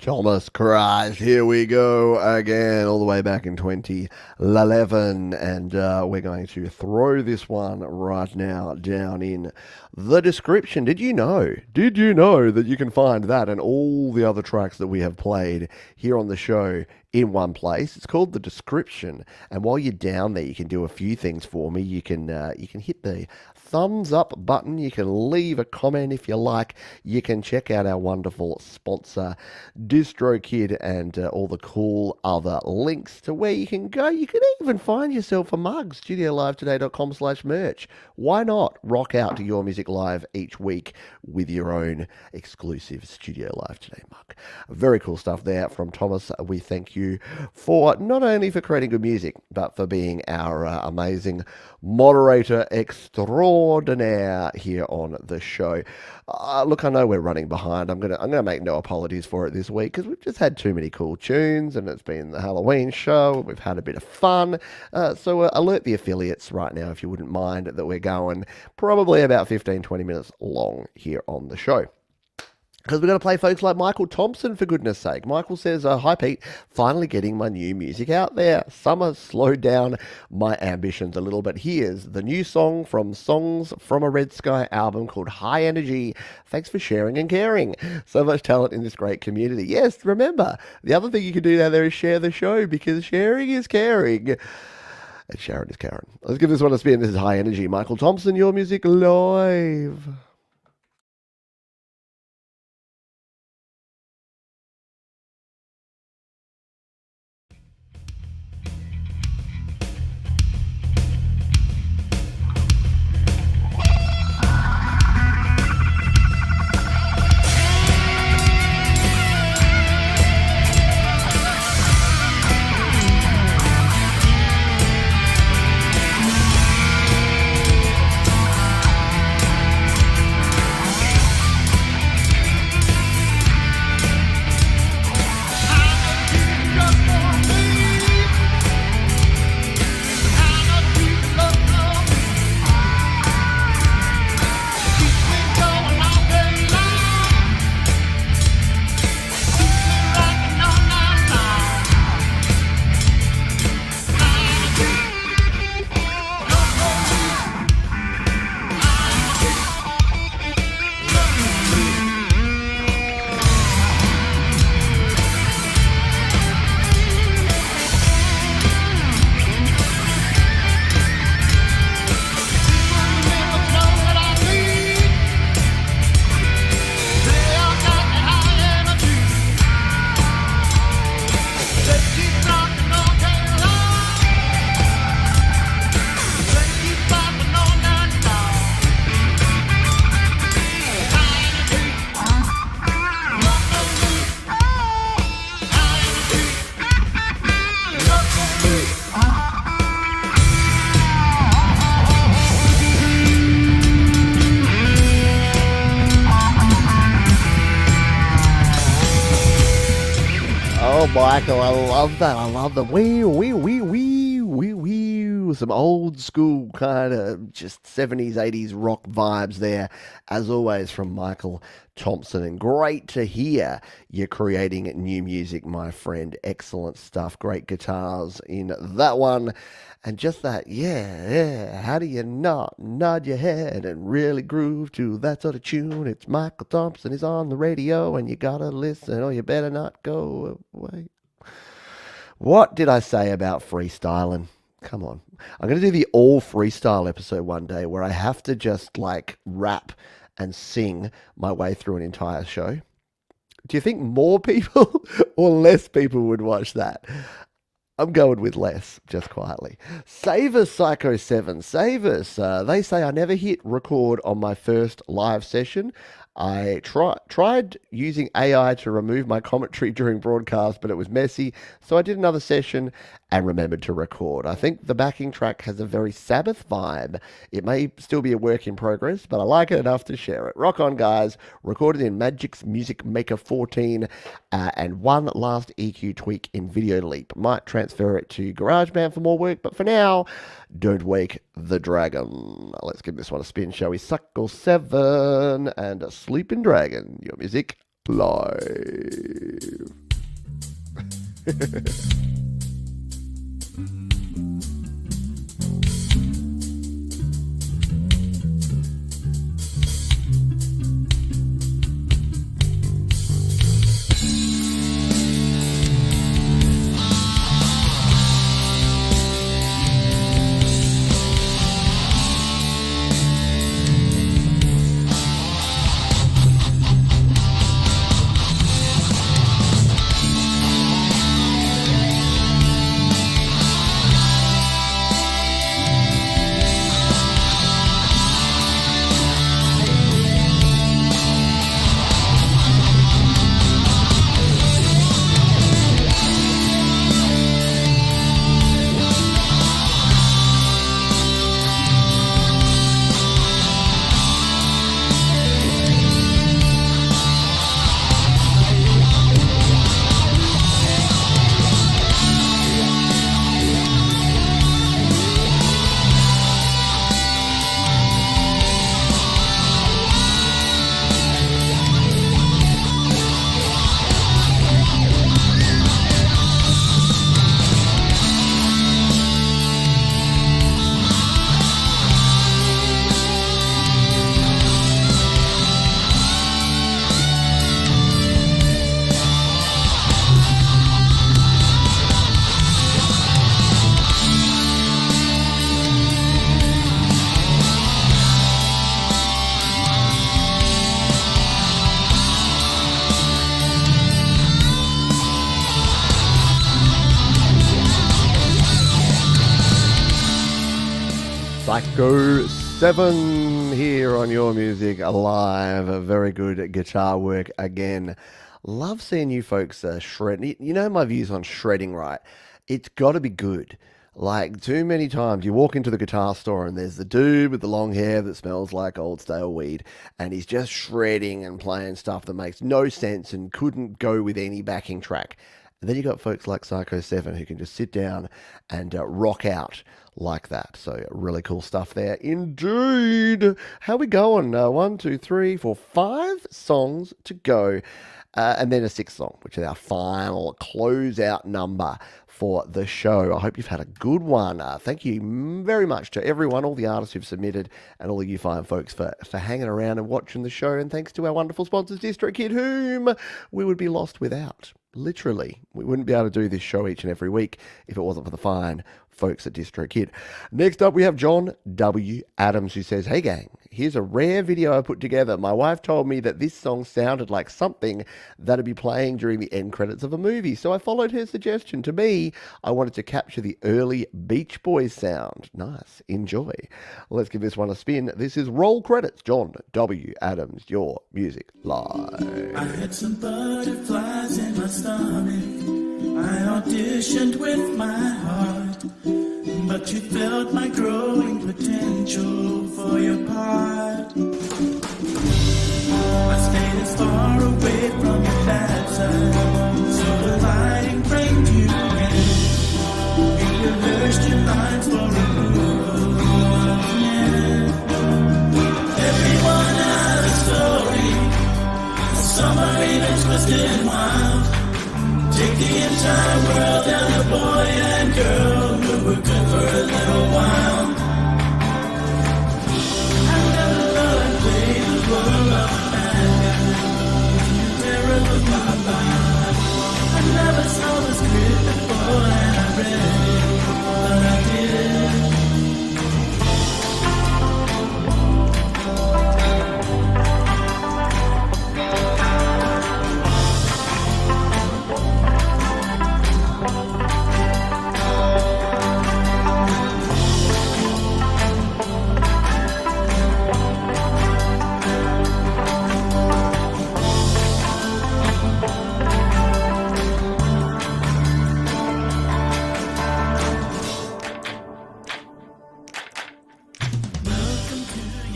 Thomas Christ, here we go again, all the way back in 2011, and we're going to throw this one right now down in the description. Did you know that you can find that and all the other tracks that we have played here on the show in one place? It's called the description, and while you're down there, you can do a few things for me. You can hit the thumbs up button. You can leave a comment if you like. You can check out our wonderful sponsor, DistroKid, and all the cool other links to where you can go. You can even find yourself a mug, studiolivetoday.com/merch. Why not rock out to Your Music Live each week with your own exclusive Studio Live Today mug? Very cool stuff there from Thomas. We thank you for not only for creating good music, but for being our amazing moderator extraordinaire here on the show. Look, I know we're running behind. I'm gonna make no apologies for it this week because we've just had too many cool tunes, and it's been the Halloween show. We've had a bit of fun. So alert the affiliates right now, if you wouldn't mind, that we're going probably about 15-20 minutes long here on the show. Because we're going to play folks like Michael Thompson, for goodness sake. Michael says, hi Pete, finally getting my new music out there. Summer slowed down my ambitions a little, but here's the new song from Songs from a Red Sky album called High Energy. Thanks for sharing and caring. So much talent in this great community. Yes, remember, the other thing you can do down there is share the show, because sharing is caring. And Sharon is Karen. Let's give this one a spin. This is High Energy. Michael Thompson, Your Music Live. Michael, I love that. I love the wee. Some old school kind of just 70s, 80s rock vibes there, as always, from Michael Thompson. And great to hear you're creating new music, my friend. Excellent stuff. Great guitars in that one. And just that, yeah, how do you not nod your head and really groove to that sort of tune? It's Michael Thompson, he's on the radio, and you gotta listen, or you better not go away. What did I say about freestyling? Come on. I'm going to do the all freestyle episode one day where I have to just like rap and sing my way through an entire show. Do you think more people or less people would watch that? I'm going with less, just quietly. Save us, Psycho 7. Save us. They say I never hit record on my first live session. I tried using AI to remove my commentary during broadcast, but it was messy, so I did another session and remembered to record. I think the backing track has a very Sabbath vibe. It may still be a work in progress, but I like it enough to share it. Rock on, guys. Recorded in Magic's Music Maker 14, and one last EQ tweak in Video Leap. Might transfer it to GarageBand for more work, but for now, don't wake the dragon. Let's give this one a spin, shall we? Suckle 7 and a Sleeping Dragon. Your music live. Psycho 7 here on Your Music Alive. A very good guitar work again. Love seeing you folks shred. You know my views on shredding, right? It's got to be good. Like, too many times you walk into the guitar store and there's the dude with the long hair that smells like old stale weed, and he's just shredding and playing stuff that makes no sense and couldn't go with any backing track. And then you got folks like Psycho 7 who can just sit down and rock out like that. So really cool stuff there indeed. How we going? 1, 2, 3, 4, 5 songs to go. And then a 6th song, which is our final closeout number for the show. I hope you've had a good one. Thank you very much to everyone, all the artists who've submitted, and all of you fine folks for hanging around and watching the show. And thanks to our wonderful sponsors, DistroKid, whom we would be lost without. Literally, we wouldn't be able to do this show each and every week if it wasn't for the fine folks at DistroKid. Next up, we have John W. Adams, who says, "Hey gang, here's a rare video I put together. My wife told me that this song sounded like something that'd be playing during the end credits of a movie, so I followed her suggestion. To me, I wanted to capture the early Beach Boys sound. Nice. Enjoy. Let's give this one a spin. This is Roll Credits, John W. Adams, Your Music Live." I had some butterflies in my stomach. I auditioned with my heart, but you felt my growing potential for your part. I stayed as far away from your bad side, so the lighting framed you in. You rehearsed your lines for approval. Everyone has a story, some are even twisted and wild. Take the entire world and a boy and girl who were good for a little while. I never thought I'd play the role of a bad guy. You terror of my life. I never saw the script before and I read it, but I did.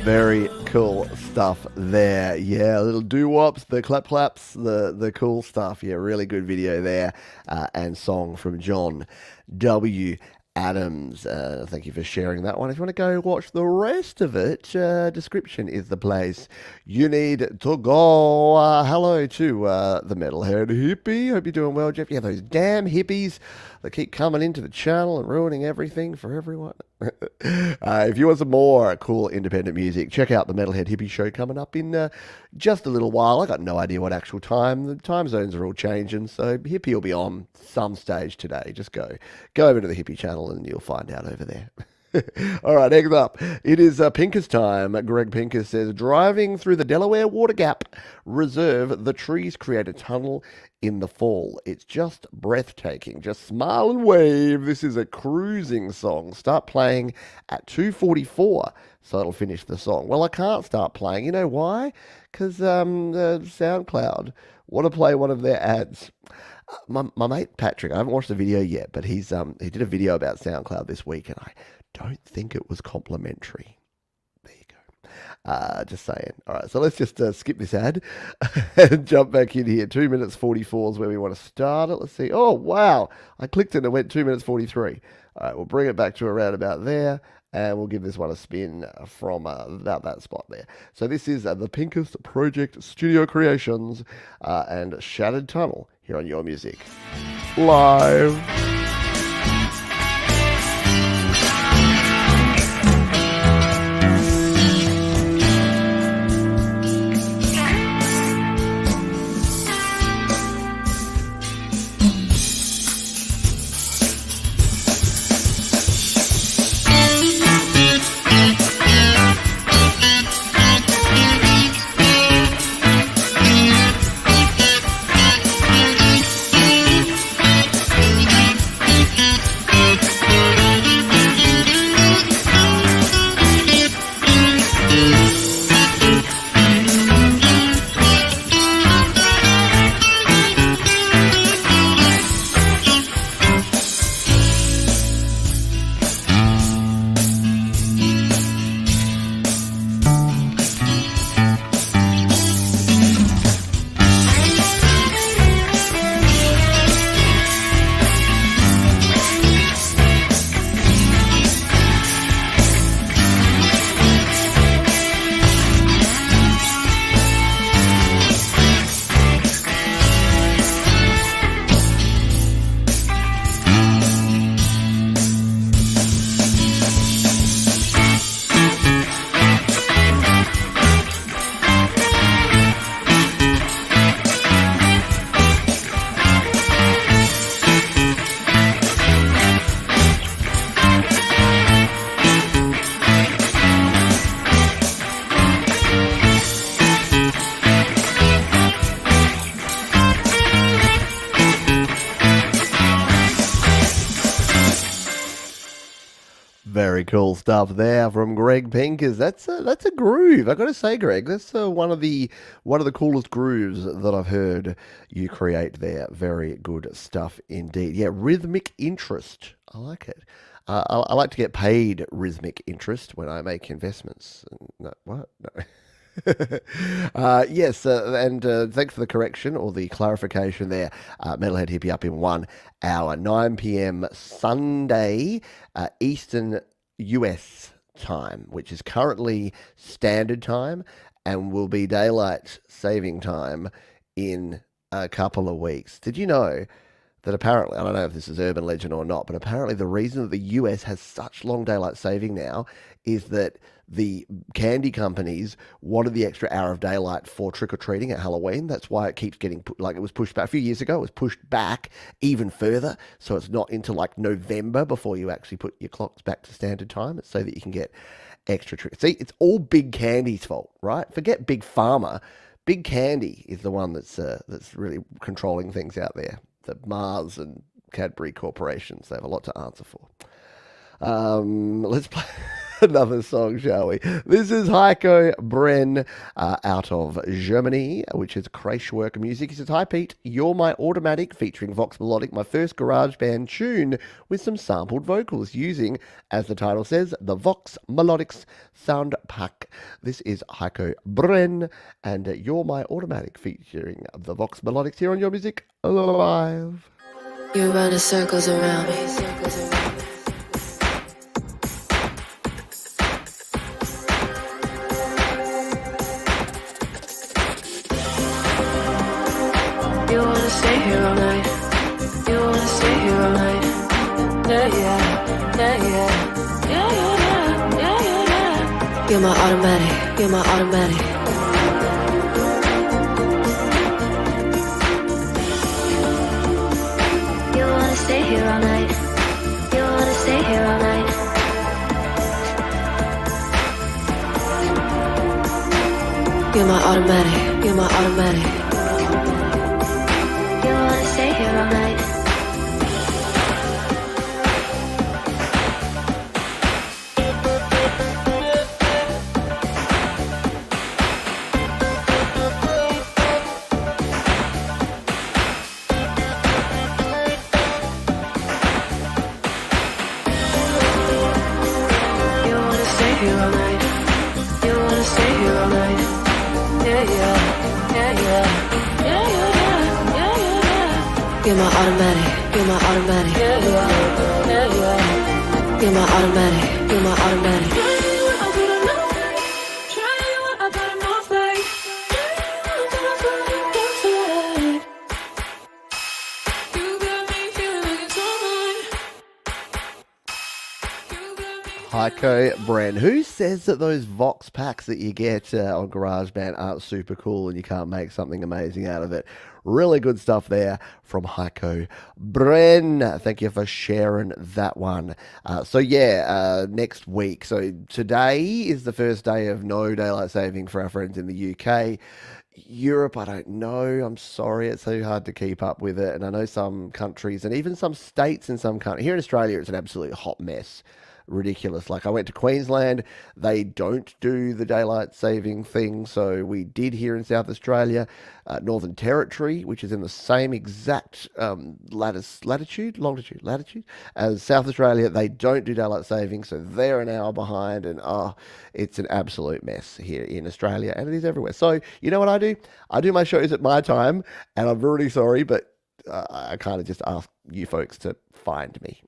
Very cool stuff there. Yeah, little doo-wops, the claps, the cool stuff. Yeah, really good video there, and song from John W. Adams. Thank you for sharing that one. If you want to go watch the rest of it, description is the place you need to go. Hello to the Metalhead Hippie. Hope you're doing well, Jeff. Yeah, those damn hippies that keep coming into the channel and ruining everything for everyone. If you want some more cool independent music, check out the Metalhead Hippie show coming up in just a little while. I got no idea what actual time. The time zones are all changing, so Hippie will be on some stage today. Just go over to the Hippie channel and you'll find out over there. All right, next up, it is Pincus time. Greg Pincus says, driving through the Delaware Water Gap Reserve, the trees create a tunnel in the fall. It's just breathtaking. Just smile and wave. This is a cruising song. Start playing at 2:44, so it'll finish the song. Well, I can't start playing. You know why? Because SoundCloud want to play one of their ads. My mate Patrick, I haven't watched the video yet, but he did a video about SoundCloud this week, and I don't think it was complimentary. There you go. Just saying. All right, so let's just skip this ad and jump back in here. 2 minutes 44 is where we want to start it. Let's see. Oh, wow. I clicked it and it went 2 minutes 43. All right, we'll bring it back to around about there, and we'll give this one a spin from about that spot there. So this is the Pincus Project Studio Creations and Shattered Tunnel here on Your Music Live. Very cool stuff there from Greg Pincus. That's a groove. I got to say, Greg, that's one of the coolest grooves that I've heard you create there. Very good stuff indeed. Yeah, rhythmic interest. I like it. I like to get paid rhythmic interest when I make investments. No, what? No. Yes, and thanks for the correction or the clarification there. Metalhead Hippie up in 1 hour, 9 p.m. Sunday, Eastern US time, which is currently standard time and will be daylight saving time in a couple of weeks. Did you know that apparently, I don't know if this is urban legend or not, but apparently the reason that the US has such long daylight saving now is that the candy companies wanted the extra hour of daylight for trick-or-treating at Halloween. That's why it keeps getting, like it was pushed back. A few years ago, it was pushed back even further. So it's not until like November before you actually put your clocks back to standard time. It's so that you can get extra trick. See, it's all Big Candy's fault, right? Forget Big Pharma. Big Candy is the one that's really controlling things out there. The Mars and Cadbury corporations, they have a lot to answer for. Let's play another song, shall we? This is Heiko Brenn out of Germany, which is Kraftwerk music. He says, "Hi Pete, You're My Automatic featuring Vox Melodic, my first garage band tune with some sampled vocals using, as the title says, the Vox Melodics sound pack." This is Heiko Brenn and You're My Automatic featuring the Vox Melodics here on Your Music Live. You're running circles around me. You wanna stay here all night. You wanna stay here all night. Yeah, yeah, yeah, yeah. Yeah, yeah, yeah, yeah, yeah, yeah. You're my automatic. You're my automatic. You wanna stay here all night. You wanna stay here all night. You're my automatic. You're my automatic. You wanna stay here all night. You wanna stay here all night. You wanna stay here all night. Yeah, yeah, yeah, yeah, yeah, yeah, yeah, yeah, yeah. You're my automatic. You're my automatic. Yeah, yeah, yeah, yeah. You're my automatic. You're my automatic. Heiko Bren. Who says that those Vox packs that you get on GarageBand aren't super cool and you can't make something amazing out of it? Really good stuff there from Heiko Bren. Thank you for sharing that one. Next week. So today is the first day of no daylight saving for our friends in the UK. Europe, I don't know. I'm sorry. It's so hard to keep up with it. And I know some countries and even some states in some countries. Here in Australia, it's an absolute hot mess. Ridiculous. Like I went to Queensland, they don't do the daylight saving thing. So we did here in South Australia. Northern Territory, which is in the same exact latitude as South Australia, they don't do daylight saving. So they're an hour behind and it's an absolute mess here in Australia and it is everywhere. So you know what I do? I do my shows at my time and I'm really sorry, but I kind of just ask you folks to find me.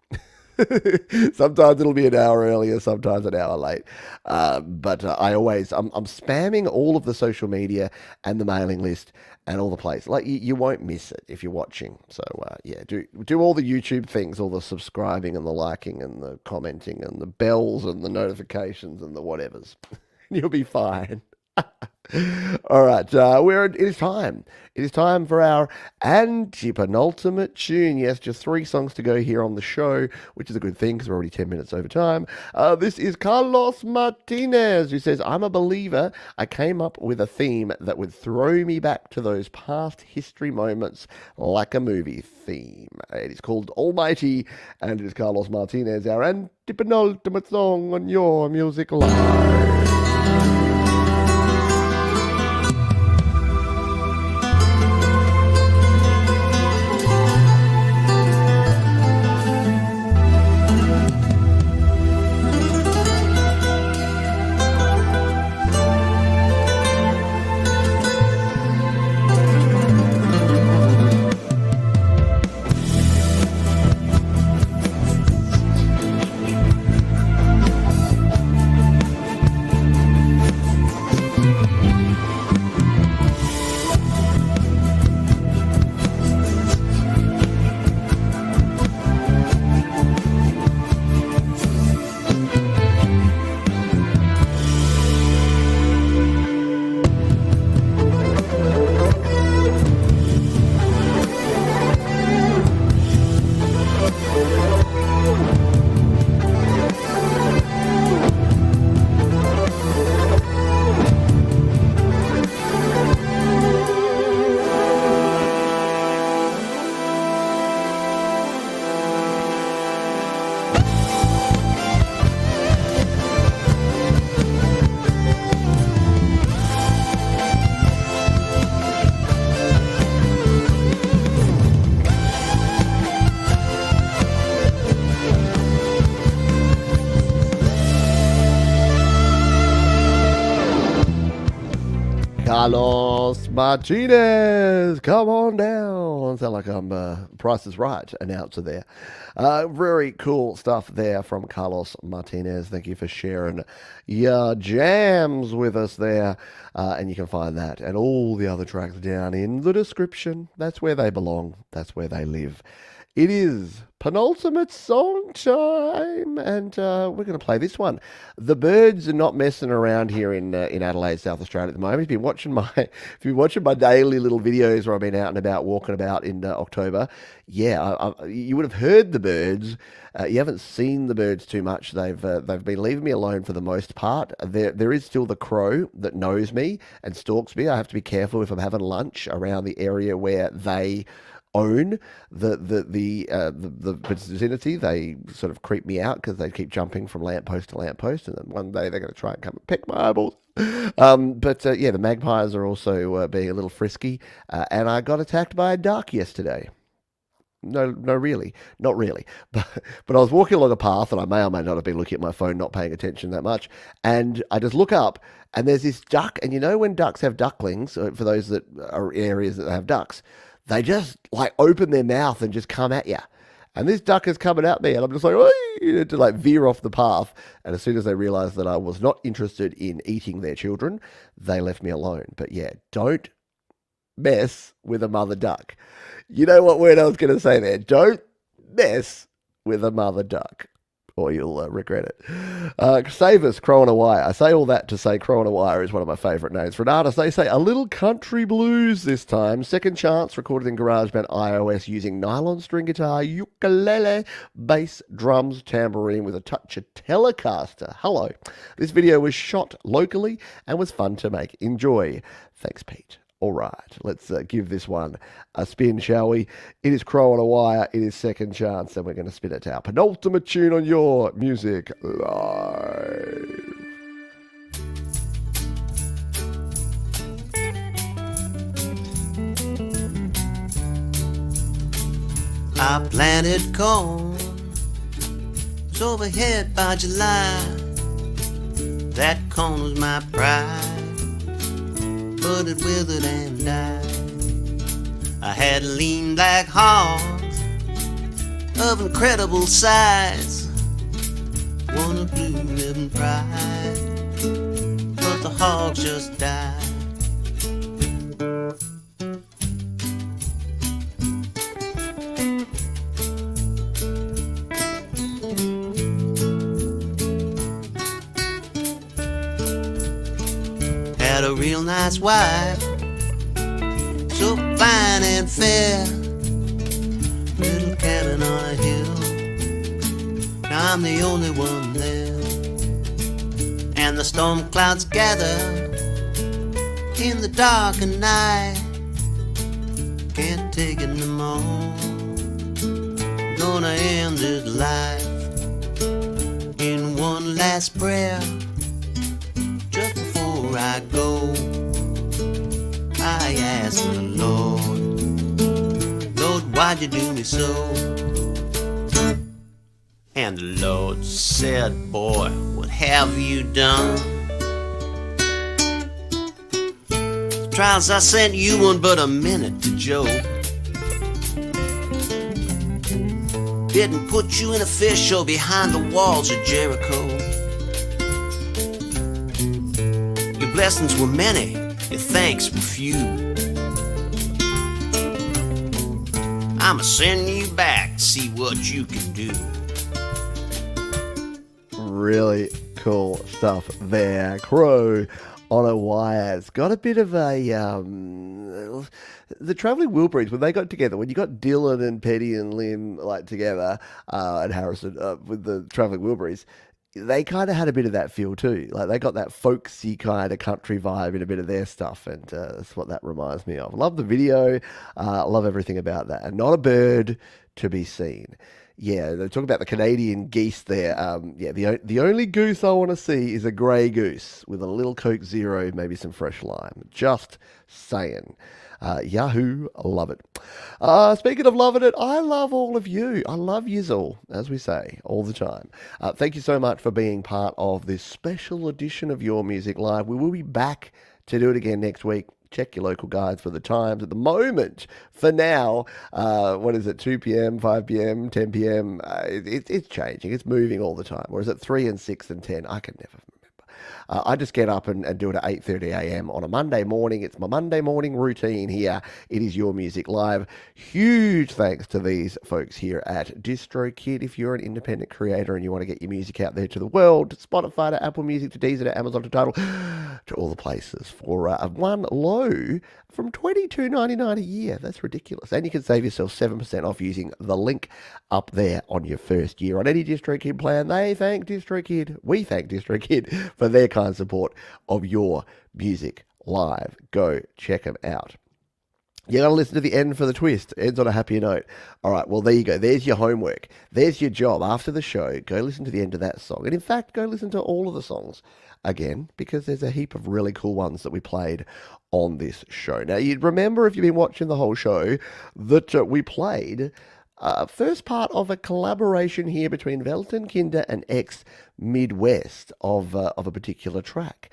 Sometimes it'll be an hour earlier, sometimes an hour late. But I'm spamming all of the social media and the mailing list and all the places. Like you won't miss it if you're watching. So do all the YouTube things, all the subscribing and the liking and the commenting and the bells and the notifications and the whatevers. You'll be fine. All right, it is time. It is time for our anti-penultimate tune. Yes, just 3 songs to go here on the show, which is a good thing because we're already 10 minutes over time. This is Carlos Martinez, who says, I'm a believer. I came up with a theme that would throw me back to those past history moments like a movie theme. It is called Almighty, and it is Carlos Martinez, our anti-penultimate song on Your Music Live. Carlos Martinez, come on down. Sound like I'm Price is Right announcer there. Very cool stuff there from Carlos Martinez. Thank you for sharing your jams with us there. And you can find that and all the other tracks down in the description. That's where they belong. That's where they live. It is penultimate song time, and we're going to play this one. The birds are not messing around here in Adelaide, South Australia at the moment. If you've been watching my daily little videos where I've been out and about, walking about in October, you would have heard the birds. You haven't seen the birds too much. They've been leaving me alone for the most part. There is still the crow that knows me and stalks me. I have to be careful if I'm having lunch around the area where they own the vicinity. They sort of creep me out because they keep jumping from lamppost to lamppost, and then one day they're going to try and come and pick my eyeballs. The magpies are also being a little frisky, and I got attacked by a duck yesterday. No, really, not really. But I was walking along a path, and I may or may not have been looking at my phone, not paying attention that much, and I just look up, and there's this duck, and you know when ducks have ducklings, for those that are in areas that have ducks, they just like open their mouth and just come at you. And this duck is coming at me, and I'm just like, "Oi!" to like veer off the path. And as soon as they realized that I was not interested in eating their children, they left me alone. But yeah, don't mess with a mother duck. You know what word I was going to say there? Don't mess with a mother duck, or you'll regret it. Save us, Crow on a Wire. I say all that to say Crow on a Wire is one of my favourite names for an artist. They say a little country blues this time. Second Chance, recorded in GarageBand iOS using nylon string guitar, ukulele, bass, drums, tambourine with a touch of Telecaster. Hello. This video was shot locally and was fun to make. Enjoy. Thanks, Pete. All right, let's give this one a spin, shall we? It is Crow on a Wire. It is Second Chance, and we're going to spin it to our penultimate tune on your Music Live. I planted corn, it's overhead by July. That corn was my pride, but it withered and died. I had lean black hogs of incredible size, won a blue ribbon prize, but the hogs just died. Had a real nice wife, so fine and fair, little cabin on a hill, now I'm the only one there. And the storm clouds gather in the dark and night, can't take it no more, gonna end this life in one last prayer. Just before I go, I ask the Lord, Lord, why'd you do me so? And the Lord said, boy, what have you done? The trials I sent you weren't but a minute to joke. Didn't put you in a fish show behind the walls of Jericho. Your blessings were many, your thanks were few. I'ma send you back, see what you can do. Really cool stuff there. Crow on a Wire. It's got a bit of a the Travelling Wilburys, when they got together, when you got Dylan and Petty and Lim like together, and Harrison with the Travelling Wilburys, they kind of had a bit of that feel too. Like they got that folksy kind of country vibe in a bit of their stuff, and that's what that reminds me of. Love the video, love everything about that, and not a bird to be seen. Yeah, they talk about the Canadian geese there. The only goose I want to see is a grey goose with a little Coke Zero, maybe some fresh lime. Just saying. Yahoo, love it. Speaking of loving it, I love all of you. I love yous all, as we say, all the time. Thank you so much for being part of this special edition of Your Music Live. We will be back to do it again next week. Check your local guides for the times. At the moment, for now, what is it, 2 p.m., 5 p.m., 10 p.m.? It's changing. It's moving all the time. Or is it 3 and 6 and 10? I can never remember. I just get up and do it at 8:30 a.m. on a Monday morning. It's my Monday morning routine here. It is Your Music Live. Huge thanks to these folks here at DistroKid. If you're an independent creator and you want to get your music out there to the world, to Spotify, to Apple Music, to Deezer, to Amazon, to Tidal, to all the places for one low from $22.99 a year. That's ridiculous. And you can save yourself 7% off using the link up there on your first year on any DistroKid plan. They thank DistroKid. We thank DistroKid for their kind support of Your Music Live. Go check them out. You got to listen to the end for the twist. Ends on a happier note. All right, well, there you go. There's your homework. There's your job. After the show, go listen to the end of that song. And in fact, go listen to all of the songs again, because there's a heap of really cool ones that we played on this show. Now, you'd remember, if you've been watching the whole show, that we played first part of a collaboration here between Weltenkinder and X-Midwest of a particular track.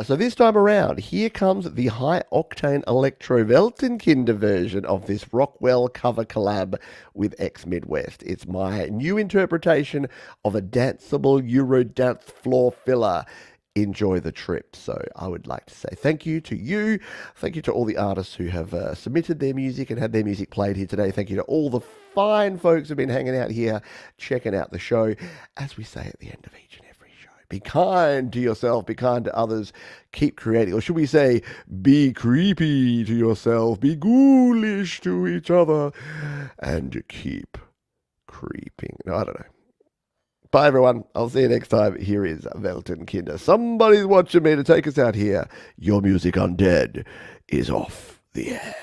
So this time around, here comes the high-octane electro Weltenkinder version of this Rockwell cover collab with X-Midwest. It's my new interpretation of a danceable Euro dance floor filler. Enjoy the trip. So I would like to say thank you to you. Thank you to all the artists who have submitted their music and had their music played here today. Thank you to all the fine folks who've been hanging out here, checking out the show. As we say at the end of each and every show, be kind to yourself, be kind to others, keep creating. Or should we say, be creepy to yourself, be ghoulish to each other, and keep creeping. No, I don't know. Bye, everyone. I'll see you next time. Here is Weltenkinder. Somebody's watching me to take us out here. Your Music Undead is off the air.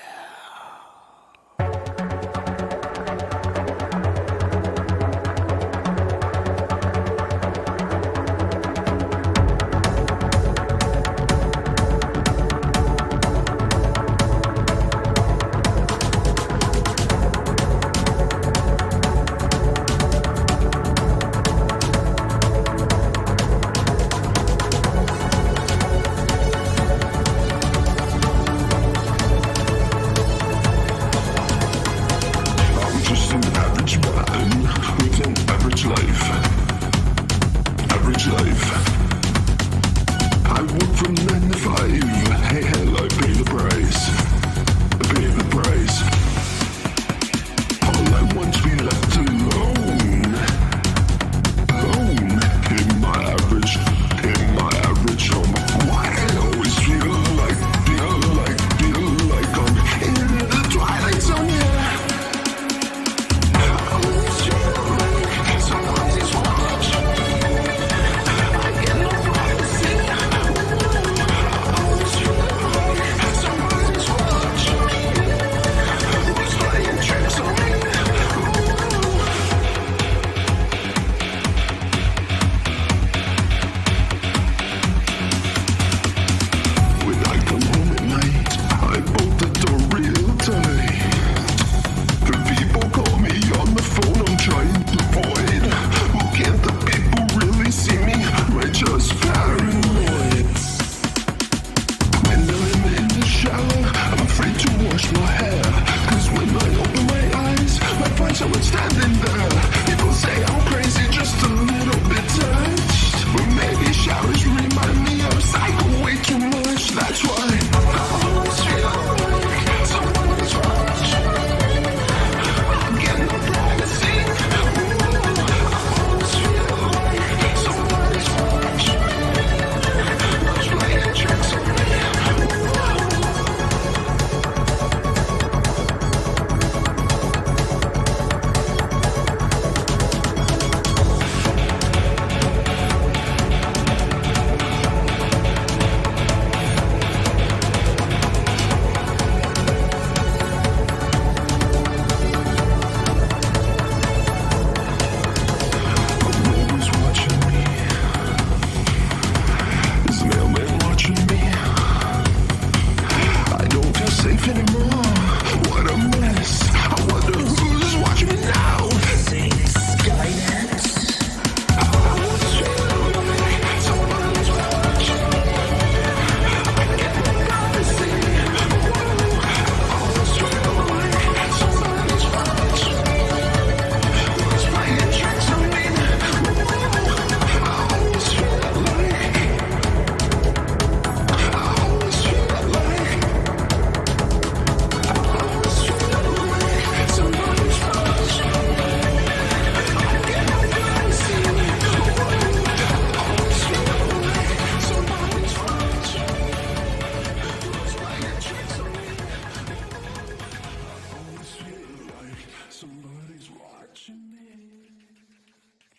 Somebody's watching.